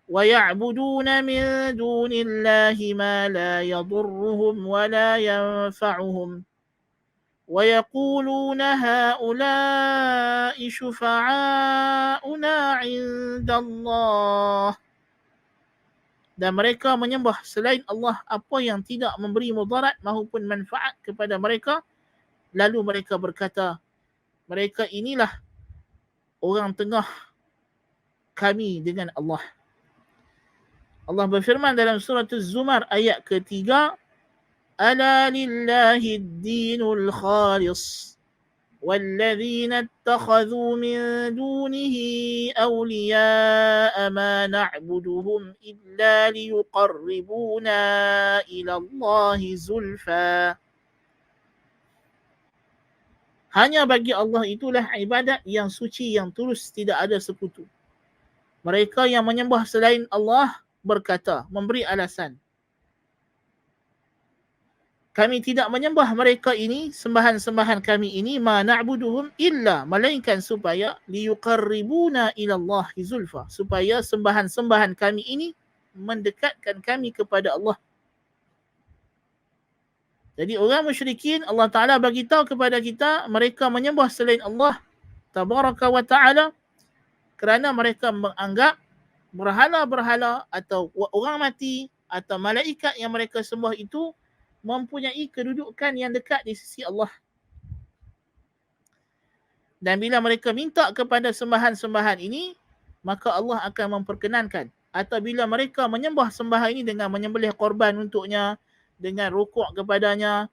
"Wa ya'buduna min dunillahi ma la yadurruhum wa la yanfa'uhum. Wa yaquluna ha'ula'i syufa'auna 'inda Allah." Dan mereka menyembah selain Allah apa yang tidak memberi mudarat maupun manfaat kepada mereka. Lalu mereka berkata, mereka inilah orang tengah kami dengan Allah. Allah berfirman dalam surah Az-Zumar ayat ke-3, "Ala lillahi ad-dinul khalis والذين اتخذوا من دونه أولياء ما نعبدهم إلا ليقربونا إلى الله زلفى." Hanya bagi Allah itulah ibadat yang suci, yang tulus, tidak ada sekutu. Mereka yang menyembah selain Allah berkata, memberi alasan, kami tidak menyembah mereka ini, sembahan-sembahan kami ini, ma na'buduhum illa, melainkan supaya liyuqarribuna ila Allah zulfa, supaya sembahan-sembahan kami ini mendekatkan kami kepada Allah. Jadi orang musyrikin, Allah Ta'ala bagi tahu kepada kita, mereka menyembah selain Allah Tabaraka wa Ta'ala kerana mereka menganggap berhala-berhala atau orang mati atau malaikat yang mereka sembah itu mempunyai kedudukan yang dekat di sisi Allah. Dan bila mereka minta kepada sembahan-sembahan ini, maka Allah akan memperkenankan. Atau bila mereka menyembah sembahan ini dengan menyembelih korban untuknya, dengan rukuk kepadanya,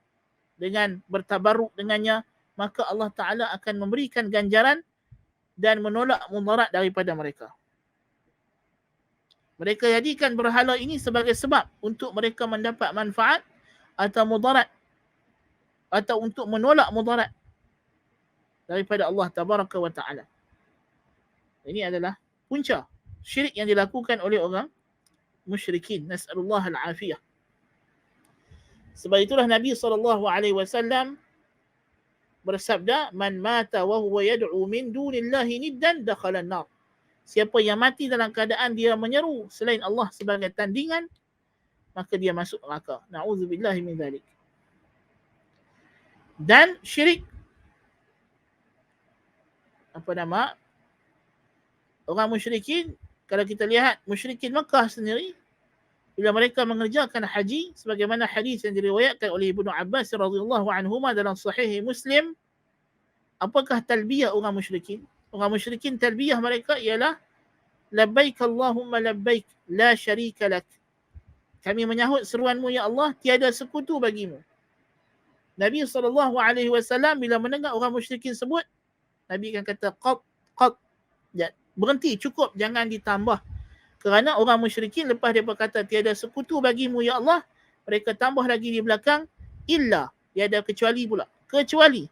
dengan bertabarruk dengannya, maka Allah Ta'ala akan memberikan ganjaran dan menolak mudarat daripada mereka. Mereka jadikan berhala ini sebagai sebab untuk mereka mendapat manfaat atau mudarat, atau untuk menolak mudarat daripada Allah Tabaraka wa Ta'ala. Ini adalah punca syirik yang dilakukan oleh orang musyrikin. Nas'alullah al-afiyah. Sebab itulah Nabi SAW bersabda, "Man mata wa huwa yad'u min dunillahi niddan dakhala an-nar." Siapa yang mati dalam keadaan dia menyeru selain Allah sebagai tandingan, maka dia masuk neraka. Na'udzubillahi min dzalik. Dan syirik, orang musyrikin, kalau kita lihat musyrikin Mekah sendiri, bila mereka mengerjakan haji, sebagaimana hadis yang diriwayatkan oleh Ibnu Abbas radhiyallahu anhuma dalam sahih Muslim, apakah talbiyah orang musyrikin? Orang musyrikin talbiyah mereka ialah labbaik Allahumma labbaik la syarika lak. Kami menyahut seruanmu ya Allah, tiada sekutu bagimu. Nabi SAW bila mendengar orang musyrikin sebut, Nabi akan kata qad. Berhenti, cukup, jangan ditambah. Kerana orang musyrikin lepas dia berkata tiada sekutu bagimu ya Allah, mereka tambah lagi di belakang illa, tiada kecuali pula. Kecuali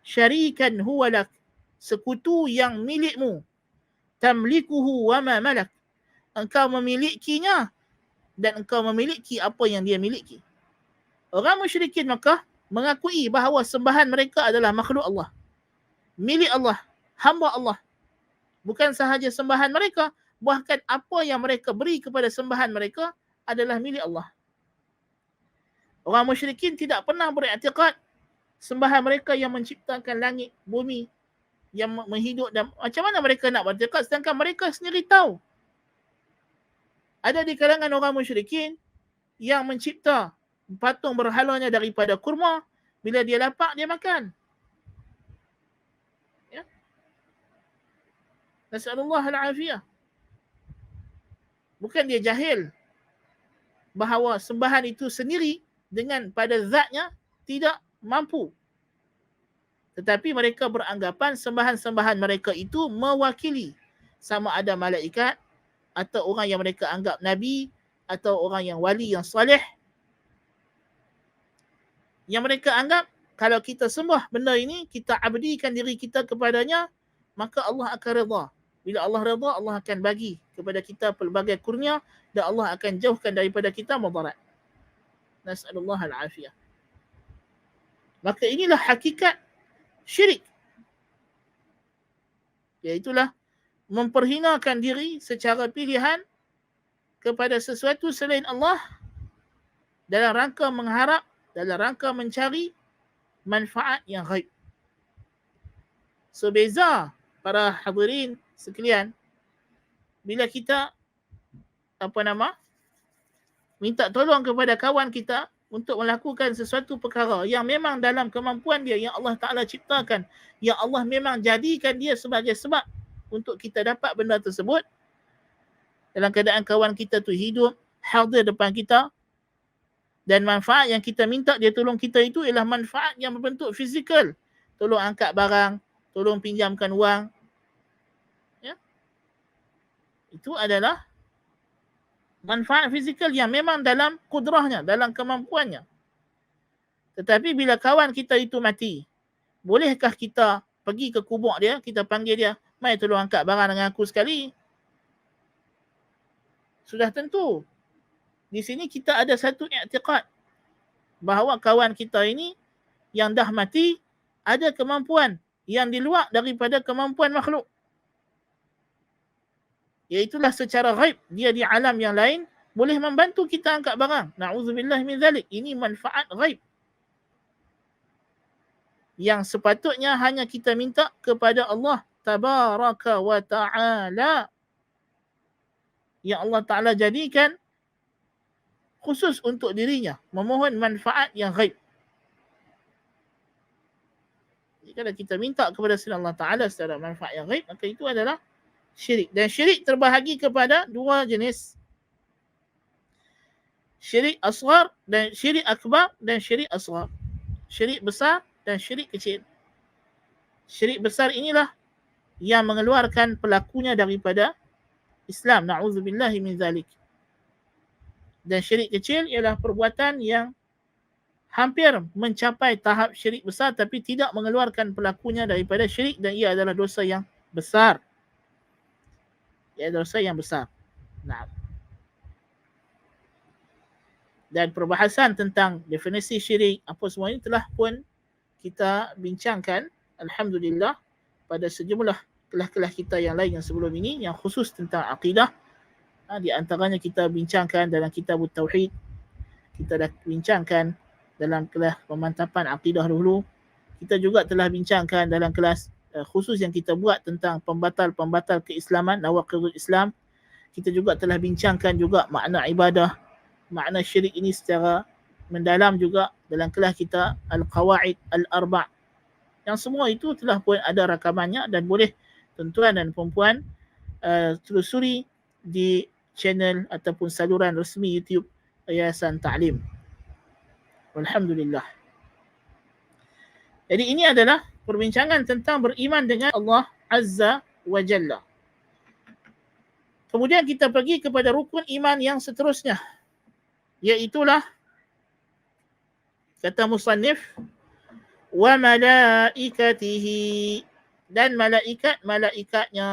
syarikan huwa lak, sekutu yang milikmu, tamlikuhu wa ma malak, engkau memilikinya dan engkau memiliki apa yang dia miliki. Orang musyrikin Makkah mengakui bahawa sembahan mereka adalah makhluk Allah, milik Allah, hamba Allah. Bukan sahaja sembahan mereka, bahkan apa yang mereka beri kepada sembahan mereka adalah milik Allah. Orang musyrikin tidak pernah beriktikad sembahan mereka yang menciptakan langit, bumi, yang menghidup, dan macam mana mereka nak beriktikad sedangkan mereka sendiri tahu. Ada di kalangan orang musyrikin yang mencipta patung berhalanya daripada kurma, bila dia lapar dia makan. Ya? Nasallallahu al-afiyah. Bukan dia jahil bahawa sembahan itu sendiri dengan pada zatnya tidak mampu. Tetapi mereka beranggapan sembahan-sembahan mereka itu mewakili sama ada malaikat atau orang yang mereka anggap nabi atau orang yang wali yang soleh, yang mereka anggap kalau kita sembah benda ini, kita abdikan diri kita kepadanya, maka Allah akan redha. Bila Allah redha, Allah akan bagi kepada kita pelbagai kurnia dan Allah akan jauhkan daripada kita mudarat. Nas'alullah al-afiyah. Maka inilah hakikat syirik. Iaitulah memperhinakan diri secara pilihan kepada sesuatu selain Allah dalam rangka mengharap, dalam rangka mencari manfaat yang ghaib. So beza para hadirin sekalian, bila kita minta tolong kepada kawan kita untuk melakukan sesuatu perkara yang memang dalam kemampuan dia, yang Allah Ta'ala ciptakan, yang Allah memang jadikan dia sebagai sebab untuk kita dapat benda tersebut, dalam keadaan kawan kita tu hidup, hadir depan kita, dan manfaat yang kita minta dia tolong kita itu ialah manfaat yang berbentuk fizikal. Tolong angkat barang, tolong pinjamkan wang. Ya? Itu adalah manfaat fizikal yang memang dalam kudrahnya, dalam kemampuannya. Tetapi bila kawan kita itu mati, bolehkah kita pergi ke kubur dia, kita panggil dia, mai tolong angkat barang dengan aku sekali? Sudah tentu. Di sini kita ada satu i'tiqad bahawa kawan kita ini yang dah mati ada kemampuan yang di luar daripada kemampuan makhluk. Iaitulah secara ghaib, dia di alam yang lain boleh membantu kita angkat barang. Na'udzubillah min zalik. Ini manfaat ghaib yang sepatutnya hanya kita minta kepada Allah tabaraka wa ta'ala, yang Allah Ta'ala jadikan khusus untuk dirinya, memohon manfaat yang ghaib. Jadi kalau kita minta kepada selain Allah Ta'ala secara manfaat yang ghaib, maka itu adalah syirik. Dan syirik terbahagi kepada dua jenis. Syirik asghar dan syirik akbar dan syirik asghar. Syirik besar dan syirik kecil. Syirik besar inilah yang mengeluarkan pelakunya daripada Islam. Na'udzubillahi min zalik. Dan syirik kecil ialah perbuatan yang hampir mencapai tahap syirik besar tapi tidak mengeluarkan pelakunya daripada syirik, dan ia adalah dosa yang besar. Ia adalah dosa yang besar. Nah. Dan perbahasan tentang definisi syirik, apa semua ini telah pun kita bincangkan, alhamdulillah, pada sejumlah kelas-kelas kita yang lain yang sebelum ini, yang khusus tentang akidah. Di antaranya kita bincangkan dalam kitab Tauhid, kita dah bincangkan dalam kelas pemantapan akidah dahulu, kita juga telah bincangkan dalam kelas khusus yang kita buat tentang pembatal-pembatal keislaman, nawaqidul Islam. Kita juga telah bincangkan juga makna ibadah, makna syirik ini secara mendalam juga dalam kelas kita Al-Qawaid Al-Arba'. Yang semua itu telah pun ada rakamannya dan boleh tuan-tuan dan puan-puan telusuri di channel ataupun saluran resmi YouTube Yayasan Ta'lim. Alhamdulillah. Jadi ini adalah perbincangan tentang beriman dengan Allah Azza wa Jalla. Kemudian kita pergi kepada rukun iman yang seterusnya, iaitulah kata musannif wa malaikatihi, dan malaikat-malaikatnya.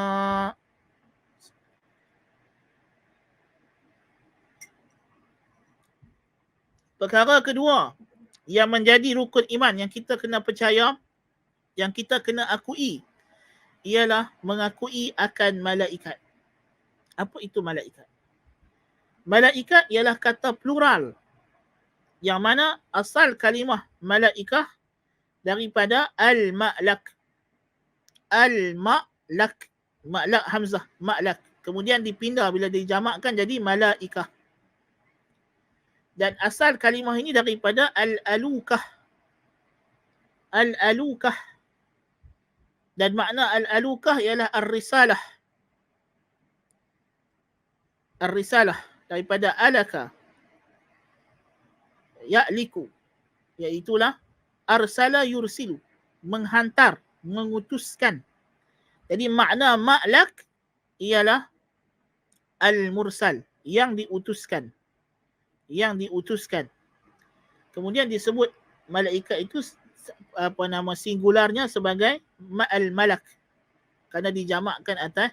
Perkara kedua yang menjadi rukun iman yang kita kena percaya, yang kita kena akui, ialah mengakui akan malaikat. Apa itu malaikat? Malaikat ialah kata plural, yang mana asal kalimah malaikah daripada al-ma'lak. Al-ma'lak. Ma'lak hamzah, ma'lak. Kemudian dipindah bila dijamakkan jadi malaikah. Dan asal kalimah ini daripada al-alukah. Al-alukah. Dan makna al-alukah ialah ar-risalah. ar-risalah, daripada alaka ya'liku, iaitulah arsala yursilu, menghantar, mengutuskan. Jadi makna ma'lak ialah al-mursal, yang diutuskan. Yang diutuskan. Kemudian disebut malaikat itu singularnya sebagai al-malak, kerana dijamakkan atas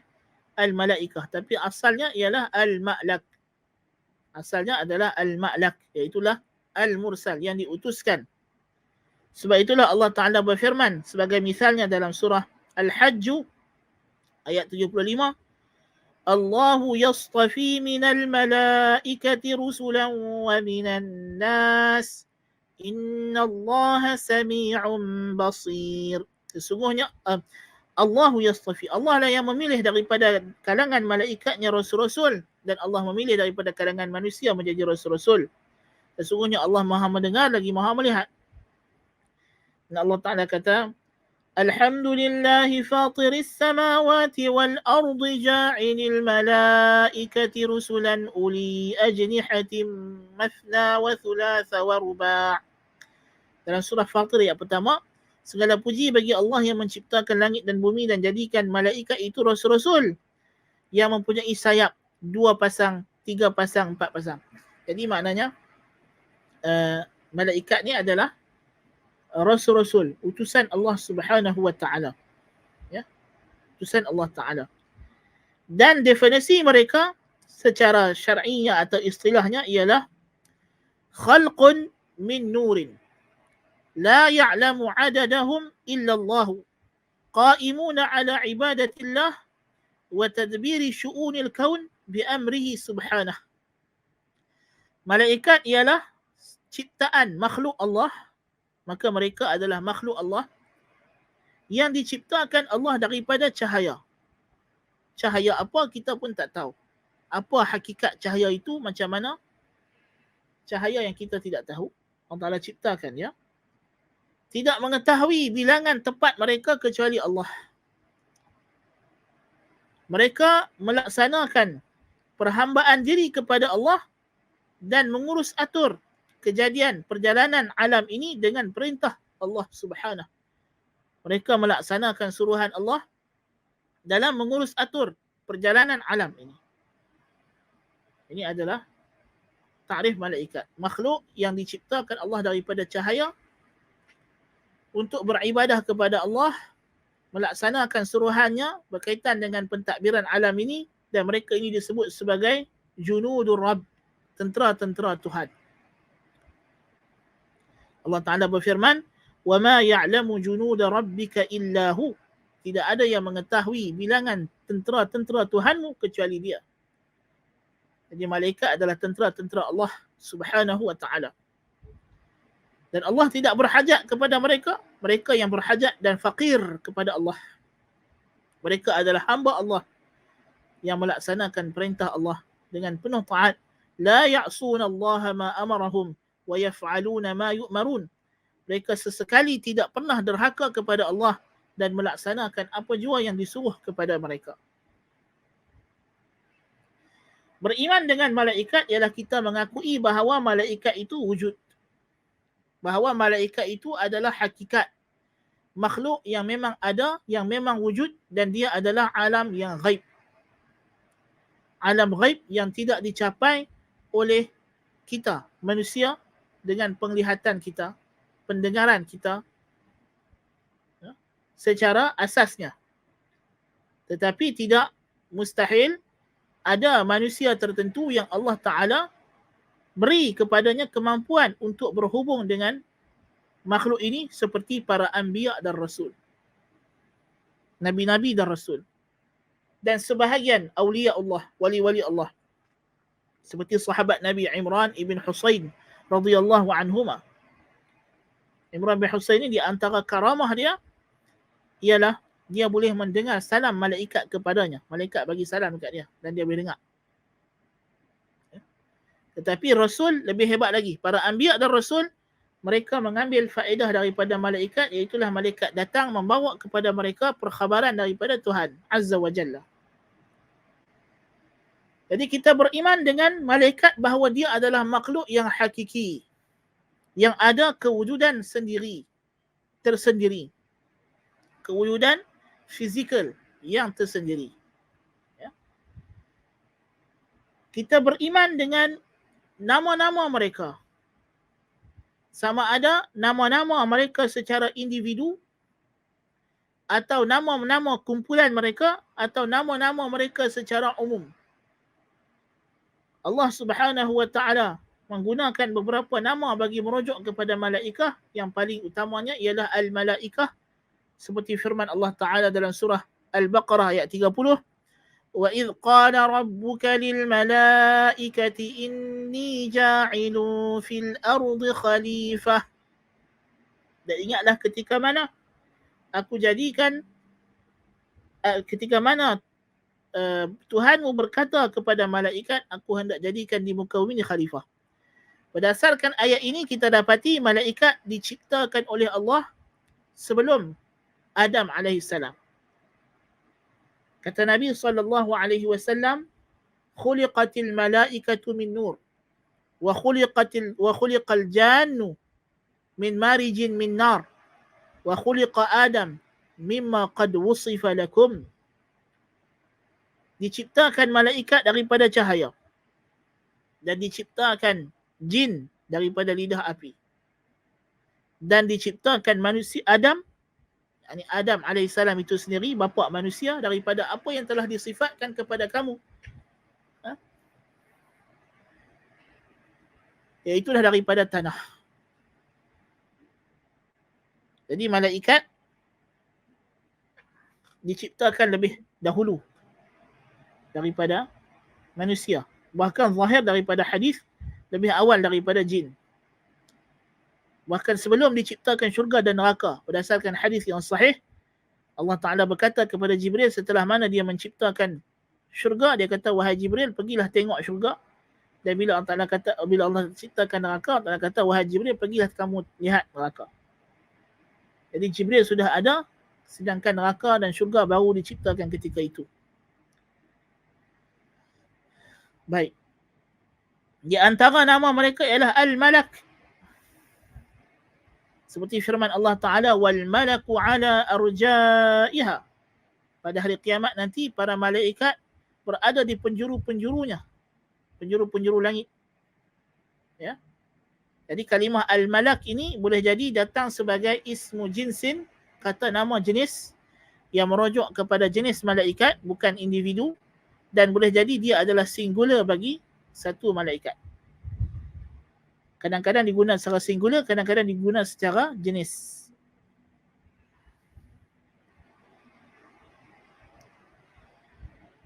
al-malaikah, tapi asalnya ialah al-ma'lak. Asalnya adalah al-ma'lak, iaitulah al-mursal, yang diutuskan. Sebab itulah Allah Ta'ala berfirman sebagai misalnya dalam surah Al-Hajj ayat 75, Allahu yastafi minal malaikati rusulan wa minan nas, innallaha sami'un basir. Sesungguhnya Allahu yastafi, Allah lah yang memilih daripada kalangan malaikatnya rasul-rasul, dan Allah memilih daripada kalangan manusia menjadi rasul-rasul. Sesungguhnya Allah Maha mendengar lagi Maha melihat. Dan Allah Ta'ala kata, Alhamdulillahi fatiris samawati wal ardi ja'inil malaikati rusulan uli ajnihatim mathna wa thulatha wa ruba'. Dalam surah Fatir ayat pertama, segala puji bagi Allah yang menciptakan langit dan bumi dan jadikan malaikat itu rasul-rasul yang mempunyai sayap 2 pasang, 3 pasang, 4 pasang. Jadi maknanya malaikat ni adalah rasul-rasul, utusan Allah Subhanahu wa taala. Ya, utusan Allah Taala. Dan definisi mereka secara syar'inya atau istilahnya ialah khalqun min nurin la ya'lamu 'adadahum illa Allah, qa'imuna 'ala ibadatillah wa tadbiri syu'unil kaun bi amrihi subhanahu. Malaikat ialah ciptaan makhluk Allah, maka mereka adalah makhluk Allah yang diciptakan Allah daripada cahaya. Cahaya apa kita pun tak tahu. Apa hakikat cahaya itu, macam mana cahaya yang kita tidak tahu, Allah Ta'ala ciptakan, ya. Tidak mengetahui bilangan tepat mereka kecuali Allah. Mereka melaksanakan perhambaan diri kepada Allah dan mengurus atur kejadian perjalanan alam ini dengan perintah Allah Subhanahu. Mereka melaksanakan suruhan Allah dalam mengurus atur perjalanan alam ini. Ini adalah takrif malaikat. Makhluk yang diciptakan Allah daripada cahaya untuk beribadah kepada Allah, melaksanakan suruhannya berkaitan dengan pentadbiran alam ini, dan mereka ini disebut sebagai junudur Rabb, tentera-tentera Tuhan. Allah Ta'ala berfirman, وَمَا يَعْلَمُ جُنُودَ رَبِّكَ إِلَّا هُ. Tidak ada yang mengetahui bilangan tentera-tentera Tuhanmu kecuali dia. Jadi malaikat adalah tentera-tentera Allah Subhanahu wa Ta'ala. Dan Allah tidak berhajat kepada mereka. Mereka yang berhajat dan fakir kepada Allah. Mereka adalah hamba Allah yang melaksanakan perintah Allah dengan penuh taat. La ya'suna Allah ma amarahum wa yaf'aluna ma yu'marun. Mereka sesekali tidak pernah derhaka kepada Allah dan melaksanakan apa jua yang disuruh kepada mereka. Beriman dengan malaikat ialah kita mengakui bahawa malaikat itu wujud. Bahawa malaikat itu adalah hakikat, makhluk yang memang ada, yang memang wujud, dan dia adalah alam yang ghaib. Alam ghaib yang tidak dicapai oleh kita, manusia, dengan penglihatan kita, pendengaran kita, secara asasnya. Tetapi tidak mustahil ada manusia tertentu yang Allah Ta'ala beri kepadanya kemampuan untuk berhubung dengan makhluk ini, seperti para anbiya dan rasul, nabi-nabi dan rasul, dan sebahagian awliya Allah, wali-wali Allah, seperti sahabat Nabi Imran ibn Husain radhiyallahu anhuma. Imran bin Husain ini di antara karamah dia ialah dia boleh mendengar salam malaikat kepadanya. Malaikat bagi salam dekat dia dan dia boleh dengar. Tetapi Rasul lebih hebat lagi. Para anbiya dan Rasul, mereka mengambil faedah daripada malaikat, iaitulah malaikat datang membawa kepada mereka perkhabaran daripada Tuhan Azza wa Jalla. Jadi kita beriman dengan malaikat bahawa dia adalah makhluk yang hakiki, yang ada kewujudan sendiri, tersendiri. Kewujudan fizikal yang tersendiri. Ya. Kita beriman dengan nama-nama mereka. Sama ada nama-nama mereka secara individu atau nama-nama kumpulan mereka atau nama-nama mereka secara umum. Allah Subhanahu wa taala menggunakan beberapa nama bagi merujuk kepada malaikah, yang paling utamanya ialah al-malaikah, seperti firman Allah Taala dalam surah Al-Baqarah ayat 30, wa idh qala rabbuka lil malaikati inni ja'ilun fil ardi khalifah. Dan ingatlah ketika mana Tuhanmu berkata kepada malaikat, aku hendak jadikan di muka bumi ni khalifah. Berdasarkan ayat ini kita dapati malaikat diciptakan oleh Allah sebelum Adam alaihissalam. Kata Nabi SAW, khuliqatil malaikatu min nur wa khuliqal jannu min marijin min nar wa khuliqa Adam mimma qad wusifa lakum. Diciptakan malaikat daripada cahaya dan diciptakan jin daripada lidah api dan diciptakan manusia Adam alaihissalam itu sendiri, bapa manusia, daripada apa yang telah disifatkan kepada kamu, iaitulah daripada tanah. Jadi malaikat diciptakan lebih dahulu daripada manusia. Bahkan zahir daripada hadis lebih awal daripada jin. Bahkan sebelum diciptakan syurga dan neraka, berdasarkan hadis yang sahih, Allah Ta'ala berkata kepada Jibril setelah mana dia menciptakan syurga, dia kata, wahai Jibril, pergilah tengok syurga. Dan bila Allah ciptakan neraka, Allah kata, wahai Jibril, pergilah kamu lihat neraka. Jadi Jibril sudah ada, sedangkan neraka dan syurga baru diciptakan ketika itu. Baik. Di antara nama mereka ialah Al-Malak. Seperti firman Allah Ta'ala, wal malaku ala arja'iha. Pada hari kiamat nanti, para malaikat berada di penjuru-penjurunya. Penjuru-penjuru langit. Ya. Jadi kalimah Al-Malak ini boleh jadi datang sebagai ismu jinsin, kata nama jenis yang merujuk kepada jenis malaikat, bukan individu. Dan boleh jadi dia adalah singular bagi satu malaikat. Kadang-kadang digunakan secara singular, kadang-kadang digunakan secara jenis.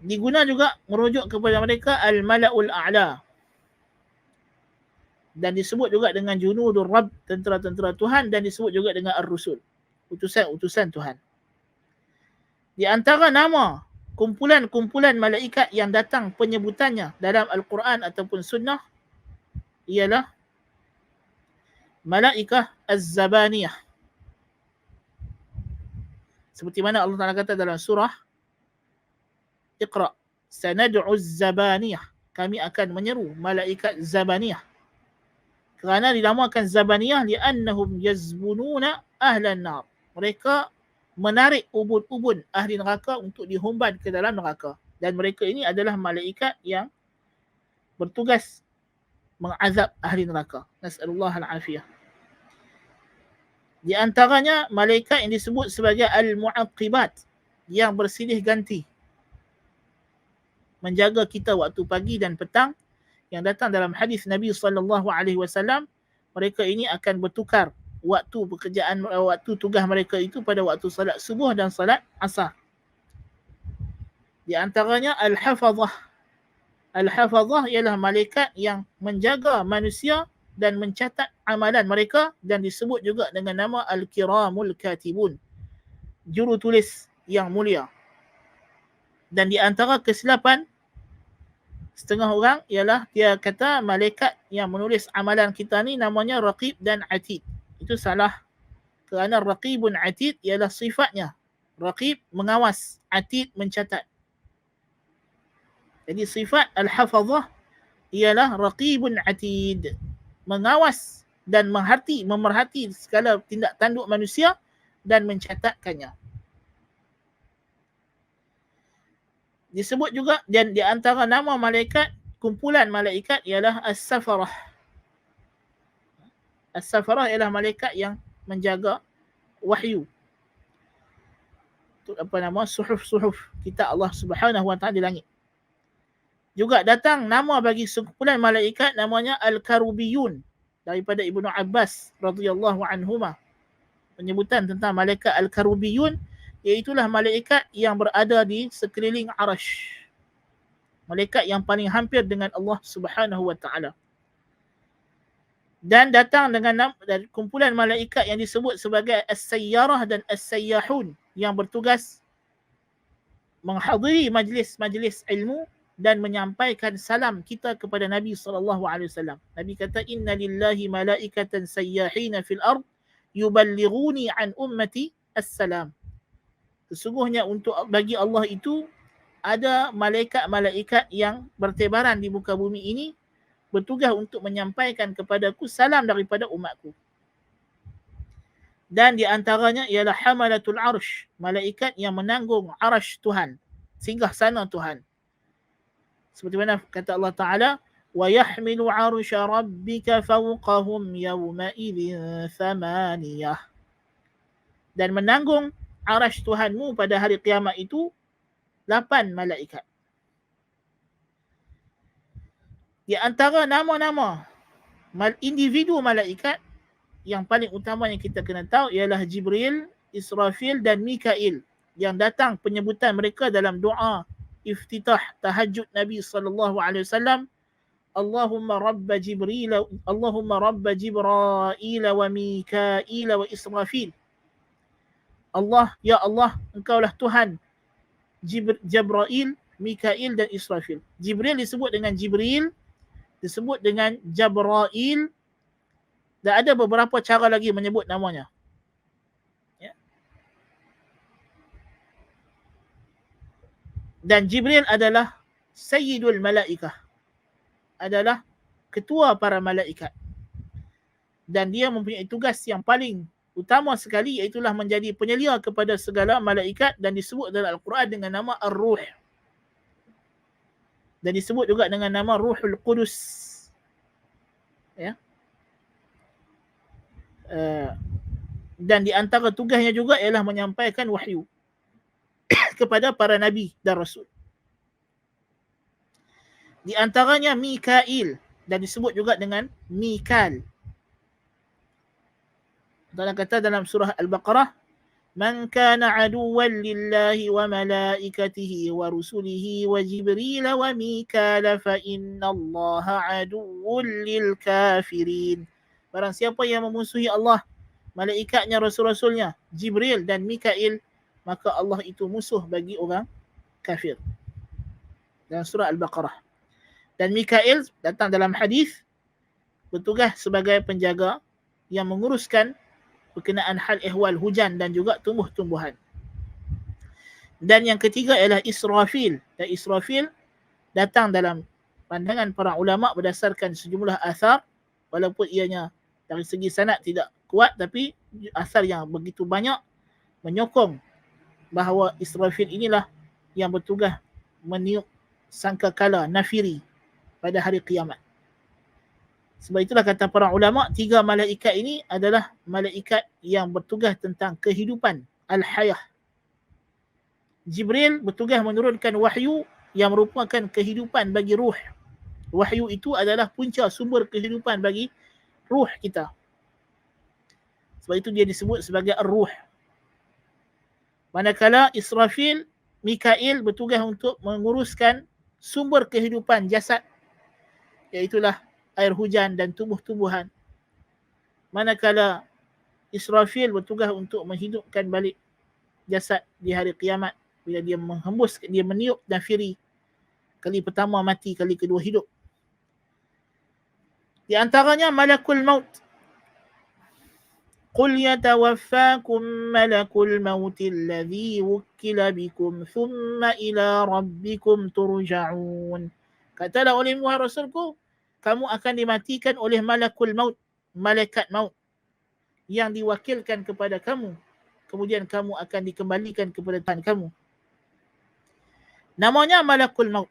Diguna juga merujuk kepada mereka Al-Mala'ul A'la. Dan disebut juga dengan Junudur Rabb, tentera-tentera Tuhan, dan disebut juga dengan Ar-Rusul, utusan-utusan Tuhan. Di antara nama kumpulan-kumpulan malaikat yang datang penyebutannya dalam Al-Quran ataupun Sunnah ialah Malaikah Az-Zabaniyah. Seperti mana Allah Ta'ala kata dalam surah Iqra, sanad'u Az-Zabaniyah, kami akan menyeru malaikat Zabaniyah. Kerana dinamakan Zabaniyah li'annahum yazbununa ahlan nar. Mereka menarik ubun-ubun ahli neraka untuk dihumban ke dalam neraka. Dan mereka ini adalah malaikat yang bertugas mengazab ahli neraka. Nas'alullah al-afiyah. Di antaranya malaikat yang disebut sebagai al-mu'aqibat, yang bersilih ganti, menjaga kita waktu pagi dan petang, yang datang dalam hadis Nabi SAW. Mereka ini akan bertukar waktu pekerjaan, waktu tugas mereka itu pada waktu salat subuh dan salat asar. Di antaranya al-hafazah. Al-hafazah ialah malaikat yang menjaga manusia dan mencatat amalan mereka, dan disebut juga dengan nama al-kiramul katibun, juru tulis yang mulia. Dan di antara kesilapan setengah orang ialah dia kata malaikat yang menulis amalan kita ni namanya Raqib dan Atid. Itu salah, kerana Raqibun Atid ialah sifatnya. Raqib mengawas, Atid mencatat. Jadi sifat al-hafazah ialah raqibun atid, mengawas dan memerhati segala tindak tanduk manusia dan mencatatkannya. Disebut juga, dan di antara nama malaikat, kumpulan malaikat ialah as-safarah. As-safarah ialah malaikat yang menjaga wahyu. Itu apa nama? Suhuf-suhuf kitab Allah Subhanahu wa taala di langit. Juga datang nama bagi sekumpulan malaikat namanya Al-Karubiyun daripada Ibnu Abbas radhiyallahu anhuma. Penyebutan tentang malaikat Al-Karubiyun iaitulah malaikat yang berada di sekeliling Arash. Malaikat yang paling hampir dengan Allah Subhanahu wa taala. Dan datang dengan dari kumpulan malaikat yang disebut sebagai As-Sayyarah dan As-Sayyahun yang bertugas menghadiri majlis-majlis ilmu dan menyampaikan salam kita kepada Nabi SAW. Nabi kata, inna lillahi malaikatan sayyahina fil ard yuballighuni an ummati as-salam. Sesungguhnya bagi Allah itu ada malaikat-malaikat yang bertebaran di muka bumi ini bertugas untuk menyampaikan kepadaku salam daripada umatku. Dan di antaranya ialah hamalatul arsh, malaikat yang menanggung arsh Tuhan, singgah sana Tuhan. Seperti mana kata Allah Ta'ala, وَيَحْمِلُ عَرْشَ رَبِّكَ فَوْقَهُمْ يَوْمَئِذٍ ثَمَانِيَةٌ. Dan menanggung arsh Tuhanmu pada hari kiamat itu 8 malaikat. Di antara nama-nama individu malaikat yang paling utama yang kita kena tahu ialah Jibril, Israfil dan Mikail yang datang penyebutan mereka dalam doa iftitah tahajud Nabi sallallahu alaihi wasallam, Allahumma rabb Jibril wa Mikail wa Israfil. Allah, ya Allah, engkaulah Tuhan Jibril, Mikail dan Israfil. Jibril disebut dengan Jibril, disebut dengan Jabrail, dan ada beberapa cara lagi menyebut namanya. Ya. Dan Jibril adalah Sayyidul Malaikah, adalah ketua para malaikat. Dan dia mempunyai tugas yang paling utama sekali, iaitulah menjadi penyelia kepada segala malaikat, dan disebut dalam Al-Quran dengan nama Ar-Ruh. Dan disebut juga dengan nama Ruhul Qudus. Ya. Dan di antara tugasnya juga ialah menyampaikan wahyu kepada para nabi dan rasul. Di antaranya Mikail, dan disebut juga dengan Mikal. Allah kata dalam surah Al-Baqarah, man kana aduwwan lillahi wa malaikatihi wa rusulihi wa Jibril wa Mikal fa innallaha aduwwun lil kafirin. Barang siapa yang memusuhi Allah, malaikatnya, rasul-rasulnya, Jibril dan Mikail, maka Allah itu musuh bagi orang kafir. Dalam surah Al-Baqarah. Dan Mikail datang dalam hadis bertugas sebagai penjaga yang menguruskan berkenaan hal ehwal hujan dan juga tumbuh-tumbuhan. Dan yang ketiga ialah Israfil. Dan Israfil datang dalam pandangan para ulama berdasarkan sejumlah asar, walaupun ianya dari segi sanad tidak kuat, tapi asar yang begitu banyak menyokong bahawa Israfil inilah yang bertugas meniup sangkakala nafiri pada hari kiamat. Sebab itulah kata para ulama, 3 malaikat ini adalah malaikat yang bertugas tentang kehidupan al-hayah. Jibril bertugas menurunkan wahyu yang merupakan kehidupan bagi ruh. Wahyu itu adalah punca sumber kehidupan bagi ruh kita. Sebab itu dia disebut sebagai ar-ruh. Manakala Israfil, Mikail bertugas untuk menguruskan sumber kehidupan jasad, iaitulah air hujan dan tumbuh-tumbuhan. Manakala Israfil bertugas untuk menghidupkan balik jasad di hari kiamat, bila dia menghembus, dia meniup nafiri. Kali pertama mati, kali kedua hidup. Di antaranya Malakul Maut. قل يتوفاكم ملك الموت الذي وكل بكم ثم إلى ربكم ترجعون. Katalah oleh Muhammad Rasulku, kamu akan dimatikan oleh malakul maut, malaikat maut yang diwakilkan kepada kamu. Kemudian kamu akan dikembalikan kepada Tuhan kamu. Namanya malakul maut.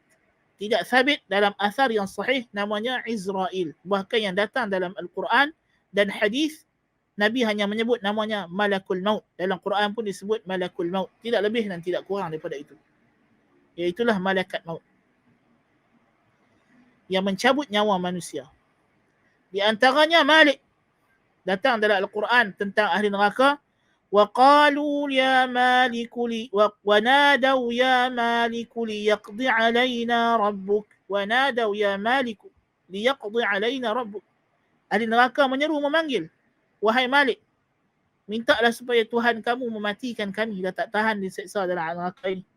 Tidak sabit dalam asar yang sahih, namanya Izrail. Bahkan yang datang dalam Al-Quran dan hadis, Nabi hanya menyebut namanya malakul maut. Dalam Quran pun disebut malakul maut. Tidak lebih dan tidak kurang daripada itu. Iaitulah malaikat maut yang mencabut nyawa manusia. Di antaranya Malik. Datang dalam Al-Quran tentang ahli neraka. وَقَالُوا يَا مَالِكُ وَنَادَوْا يَا مَالِكُ لِيَقْضِ عَلَيْنَا رَبُّكَ وَنَادَوْا يَا مَالِكُ لِيَقْضِ عَلَيْنَا رَبُّكَ. Ahli neraka menyeru, memanggil, wahai Malik, mintalah supaya Tuhan kamu mematikan kami, dah tak tahan diseksa dalam neraka ini.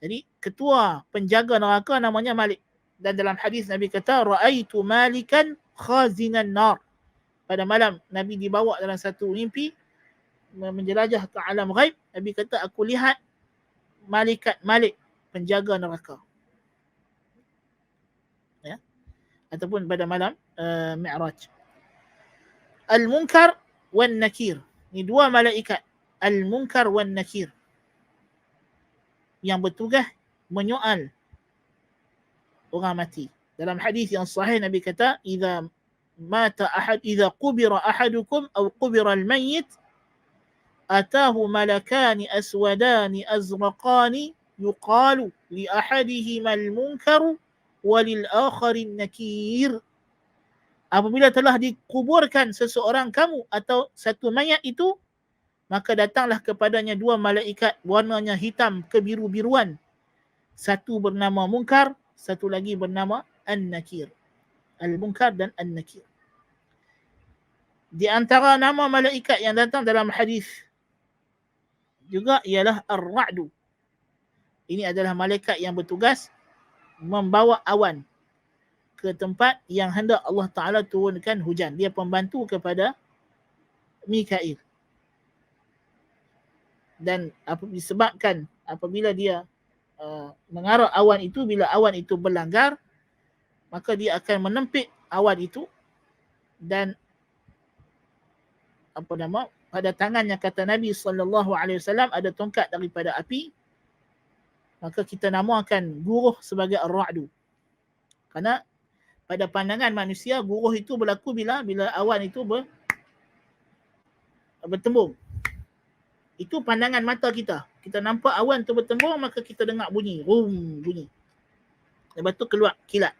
Jadi ketua penjaga neraka namanya Malik. Dan dalam hadis Nabi kata, ra'aitu malikan khazinan nar. Pada malam Nabi dibawa dalam satu mimpi menjelajah ke alam ghaib. Nabi kata, aku lihat malaikat Malik, penjaga neraka. Ya. Ataupun pada malam Mi'raj. Al-Munkar wan Nakir. Ini dua malaikat, Al-Munkar wan Nakir, yang bertugas menyoal orang mati. Dalam hadis yang sahih Nabi kata, idza qubira ahadukum aw qubira al-mayyit ataahu malakani aswadani azraqani yuqalu li ahadihima al-munkar wa lil akhari an-nakir. Apabila telah dikuburkan seseorang kamu atau satu mayat itu, maka datanglah kepadanya dua malaikat warnanya hitam kebiru-biruan. Satu bernama Munkar, satu lagi bernama An-Nakir. Al-Munkar dan An-Nakir. Di antara nama malaikat yang datang dalam hadis juga ialah Ar-Ra'du. Ini adalah malaikat yang bertugas membawa awan ke tempat yang hendak Allah Ta'ala turunkan hujan. Dia pembantu kepada Mikail. Dan disebabkan apabila dia mengarah awan itu, bila awan itu berlanggar, maka dia akan menempik awan itu, dan pada tangannya, kata Nabi SAW, ada tongkat daripada api. Maka kita namakan guruh sebagai Ar-Ra'du. Kerana pada pandangan manusia, guruh itu berlaku bila awan itu bertembung. Itu pandangan mata kita. Kita nampak awan tu bertembung, maka kita dengar bunyi. Bunyi. Lepas tu keluar kilat.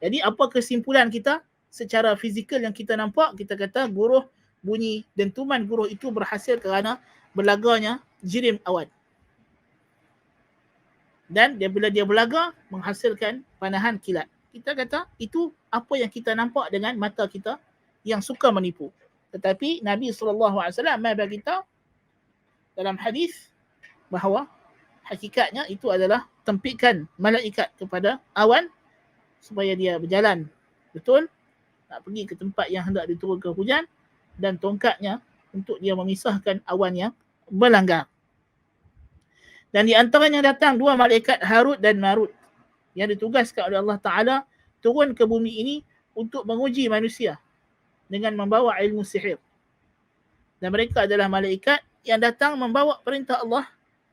Jadi apa kesimpulan kita secara fizikal yang kita nampak? Kita kata guruh bunyi, dentuman guruh itu berhasil kerana berlagarnya jirim awan. Dan bila dia berlagar, menghasilkan panahan kilat. Kita kata itu apa yang kita nampak dengan mata kita yang suka menipu. Tetapi Nabi SAW bagi kita dalam hadis bahawa hakikatnya itu adalah tempikan malaikat kepada awan supaya dia berjalan betul, nak pergi ke tempat yang hendak diturunkan hujan, dan tongkatnya untuk dia memisahkan awan yang melanggar. Dan di antaranya datang dua malaikat Harut dan Marut yang ditugaskan oleh Allah Ta'ala turun ke bumi ini untuk menguji manusia dengan membawa ilmu sihir. Dan mereka adalah malaikat yang datang membawa perintah Allah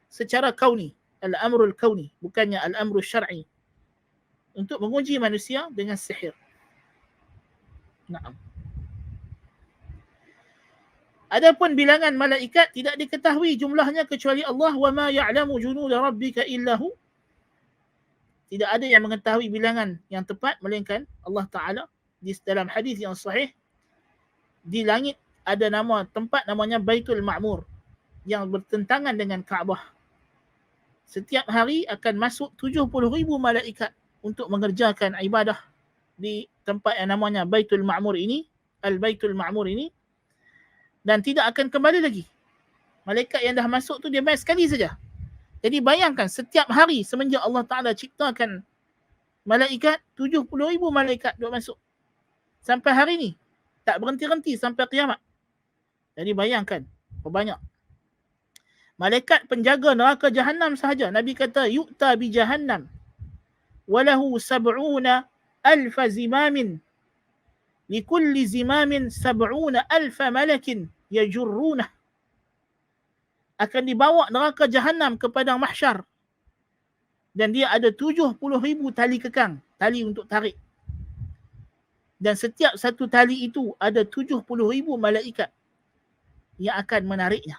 secara kauni, al-amrul kauni, bukannya al-amrul syar'i, untuk menguji manusia dengan sihir. Naam. Adapun bilangan malaikat tidak diketahui jumlahnya kecuali Allah. Wa ma ya'lamu junuda rabbika illahu. Tidak ada yang mengetahui bilangan yang tepat melainkan Allah Ta'ala. Di dalam hadis yang sahih, di langit ada tempat namanya Baitul Ma'mur yang bertentangan dengan Kaabah. Setiap hari akan masuk 70,000 malaikat untuk mengerjakan ibadah di tempat yang namanya Baitul Ma'mur ini, Al-Baitul Ma'mur ini, dan tidak akan kembali lagi. Malaikat yang dah masuk tu dia main sekali saja. Jadi bayangkan setiap hari semenjak Allah Ta'ala ciptakan malaikat, 70,000 malaikat duk masuk. Sampai hari ni. Tak berhenti-henti sampai kiamat. Jadi bayangkan, berapa banyak. Malaikat penjaga neraka Jahannam sahaja. Nabi kata, yu'ta bi Jahannam. Walahu sab'una alfa zimamin. Likulli zimamin sab'una alfa malakin yajurrunah. Akan dibawa neraka Jahannam ke padang mahsyar. Dan dia ada 70,000 tali kekang. Tali untuk tarik. Dan setiap satu tali itu ada 70,000 malaikat yang akan menariknya.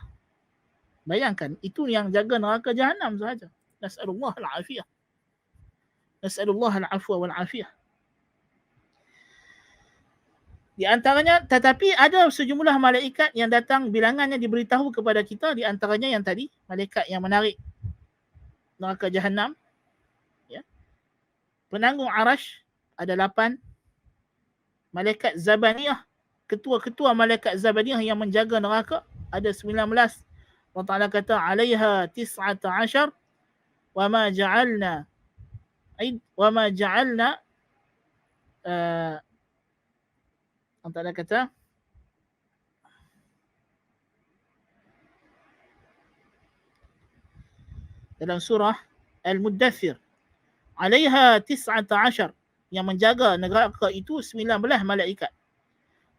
Bayangkan, itu yang jaga neraka Jahannam sahaja. Nas'alullah al-afiyah. Nas'alullah al-afwa wal-afiyah. Di antaranya, tetapi ada sejumlah malaikat yang datang, bilangannya diberitahu kepada kita, di antaranya yang tadi, malaikat yang menarik neraka Jahannam. Ya. Penanggung arash ada 8. Malaikat Zabaniyah, ketua-ketua malaikat Zabaniyah yang menjaga neraka ada 19. Allah Ta'ala kata, alaiha 19 wa ma ja'alna Allah Ta'ala kata, dalam surah Al-Muddathir, alaiha 19, yang menjaga neraka itu 19 malaikat.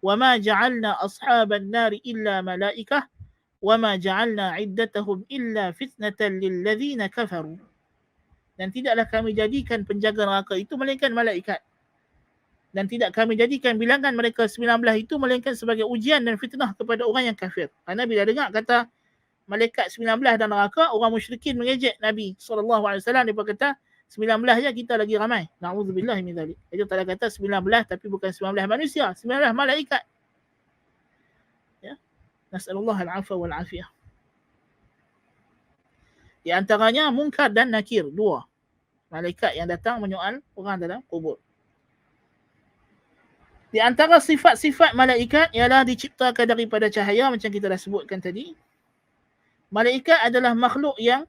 Wa ma ja'alna ashaban nari illa malaikah wa ma ja'alna iddatahum illa fitnatan lilladzina kafaru. Dan tidaklah kami jadikan penjaga neraka itu melainkan malaikat. Dan tidak kami jadikan bilangan mereka 19 itu melainkan sebagai ujian dan fitnah kepada orang yang kafir. Kerana bila dengar kata malaikat 19 dan neraka, orang musyrikin mengejek Nabi SAW. Dia kata 19 je, kita lagi ramai. Na'udzubillah min dzalik. Jadi Allah kata 19 tapi bukan 19 manusia, 19 malaikat. Ya. Nas'alullah al-'afwa wal 'afiyah. Di antaranya Munkar dan Nakir, 2 malaikat yang datang menyoal orang dalam kubur. Di antara sifat-sifat malaikat ialah diciptakan daripada cahaya, macam kita dah sebutkan tadi. Malaikat adalah makhluk yang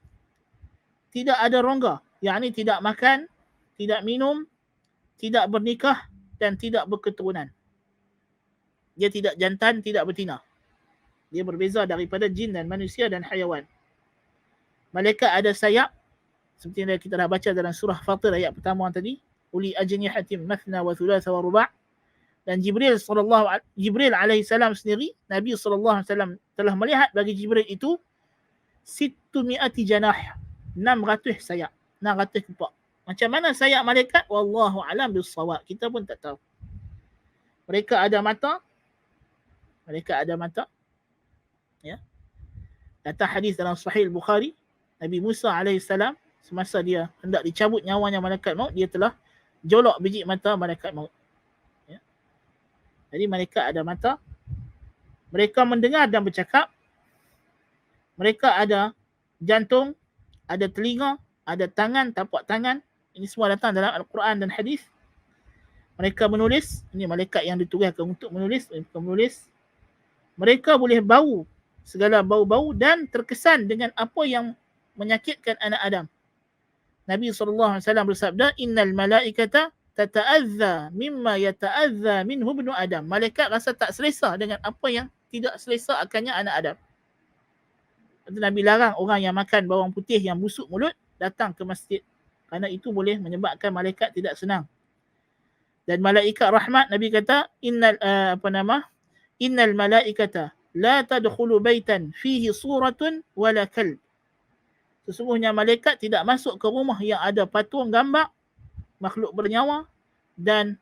tidak ada rongga, yakni tidak makan, tidak minum, tidak bernikah dan tidak berketurunan. Dia tidak jantan, tidak betina. Dia berbeza daripada jin dan manusia dan hayawan. Malaikat ada sayap, seperti yang kita dah baca dalam surah Fatir ayat pertama tadi, uli ajnihatin mathna wa thulatha wa ruba'. Dan Jibril alaihi salam sendiri, Nabi sallallahu alaihi wasallam telah melihat bagi Jibril itu 600 janah, 600 sayap, 600 kepak. Macam mana sayap malaikat? Wallahu alam bis-shawab. Kita pun tak tahu. Mereka ada mata. Ya. Datang hadis dalam Sahih Bukhari, Nabi Musa alaihi salam semasa dia hendak dicabut nyawanya malaikat maut, dia telah jolok biji mata malaikat maut. Jadi mereka ada mata, mereka mendengar dan bercakap, mereka ada jantung, ada telinga, ada tangan, tapak tangan. Ini semua datang dalam Al-Quran dan hadis. Mereka menulis, ini malaikat yang ditugaskan untuk menulis, Mereka boleh bau segala bau-bau dan terkesan dengan apa yang menyakitkan anak Adam. Nabi SAW bersabda, innal malaikata tata'adza mimma yata'adza minhu ibnu Adam. Malaikat rasa tak selesa dengan apa yang tidak selesa akannya anak Adam. Nabi larang orang yang makan bawang putih yang busuk mulut datang ke masjid, kerana itu boleh menyebabkan malaikat tidak senang. Dan malaikat rahmat, Nabi kata, innal malaikata la tadkhulu baitan fihi suratun wala kalb. Sesungguhnya malaikat tidak masuk ke rumah yang ada patung gambar makhluk bernyawa dan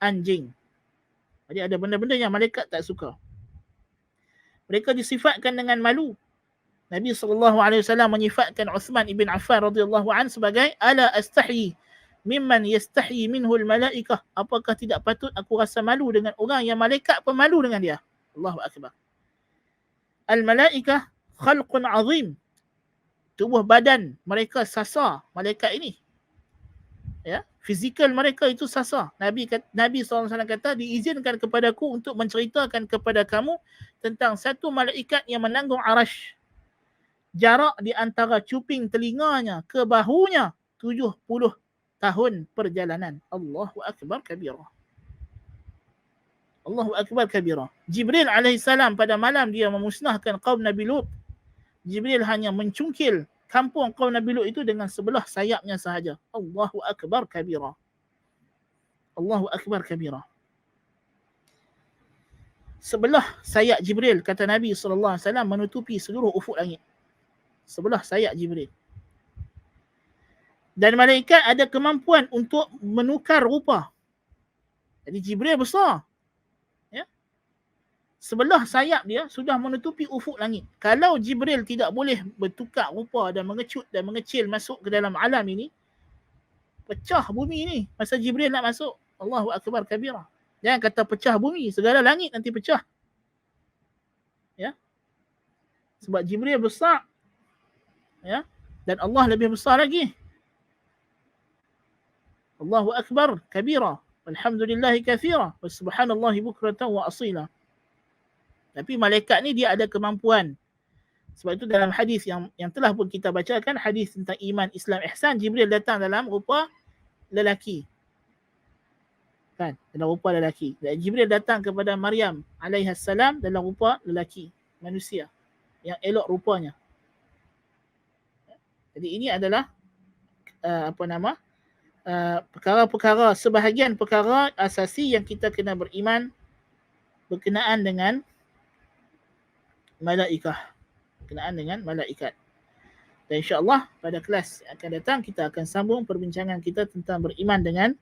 anjing. Jadi ada benda-benda yang malaikat tak suka. Mereka disifatkan dengan malu. Nabi SAW menyifatkan Uthman ibn Affan radhiyallahu an sebagai ala astahyi mimman yastahyi minhul malaikah. Apakah tidak patut aku rasa malu dengan orang yang malaikat pun malu dengan dia? Allahu akbar. Al malaikah khalqun azim. Tubuh badan mereka sasar malaikat ini. Ya, fizikal mereka itu sasar. Nabi SAW kata, diizinkan kepadaku untuk menceritakan kepada kamu tentang satu malaikat yang menanggung arash. Jarak di antara cuping telinganya ke bahunya 70 tahun perjalanan. Allahu akbar kabirah. Allahu akbar kabira. Jibril alaihi salam pada malam dia memusnahkan kaum Nabi Lut. Jibril hanya mencungkil kampung kaum Nabi Lut itu dengan sebelah sayapnya sahaja. Allahu akbar kabira. Allahu akbar kabira. Sebelah sayap Jibril, kata Nabi SAW, menutupi seluruh ufuk langit. Sebelah sayap Jibril. Dan malaikat ada kemampuan untuk menukar rupa. Jadi Jibril besar. Ya? Sebelah sayap dia sudah menutupi ufuk langit. Kalau Jibril tidak boleh bertukar rupa dan mengecut dan mengecil masuk ke dalam alam ini, pecah bumi ni masa Jibril nak masuk. Allahu akbar kabira. Jangan kata pecah bumi, segala langit nanti pecah. Ya. Sebab Jibril besar. Ya. Dan Allah lebih besar lagi. Allahu akbar kabira. Alhamdulillahi kathira. Wa subhanallahi bukratan wa asila. Tapi malaikat ni dia ada kemampuan. Sebab itu dalam hadis yang telah pun kita bacakan, hadis tentang iman, Islam, ihsan, Jibril datang dalam rupa lelaki. Kan? Dalam rupa lelaki. Dan Jibril datang kepada Maryam alaihissalam dalam rupa lelaki, manusia yang elok rupanya. Jadi ini adalah perkara-perkara, sebahagian perkara asasi yang kita kena beriman berkenaan dengan malaikat. Berkenaan dengan malaikat. Dan insya-Allah pada kelas yang akan datang kita akan sambung perbincangan kita tentang beriman dengan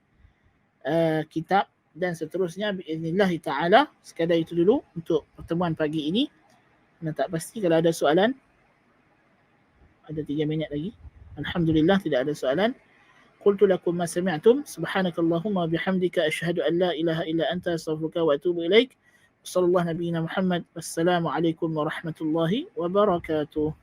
kitab dan seterusnya biiznillah taala. Sekadar itu dulu untuk pertemuan pagi ini. Dan tak pasti kalau ada soalan. Ada 3 minit lagi. Alhamdulillah tidak ada soalan. Qultu lakum ma sami'tum subhanakallahumma bihamdika asyhadu an la ilaha illa anta astaghfiruka wa atubu ilaik. Sallallahu nabiyina Muhammad. Wassalamu alaikum warahmatullahi wabarakatuh.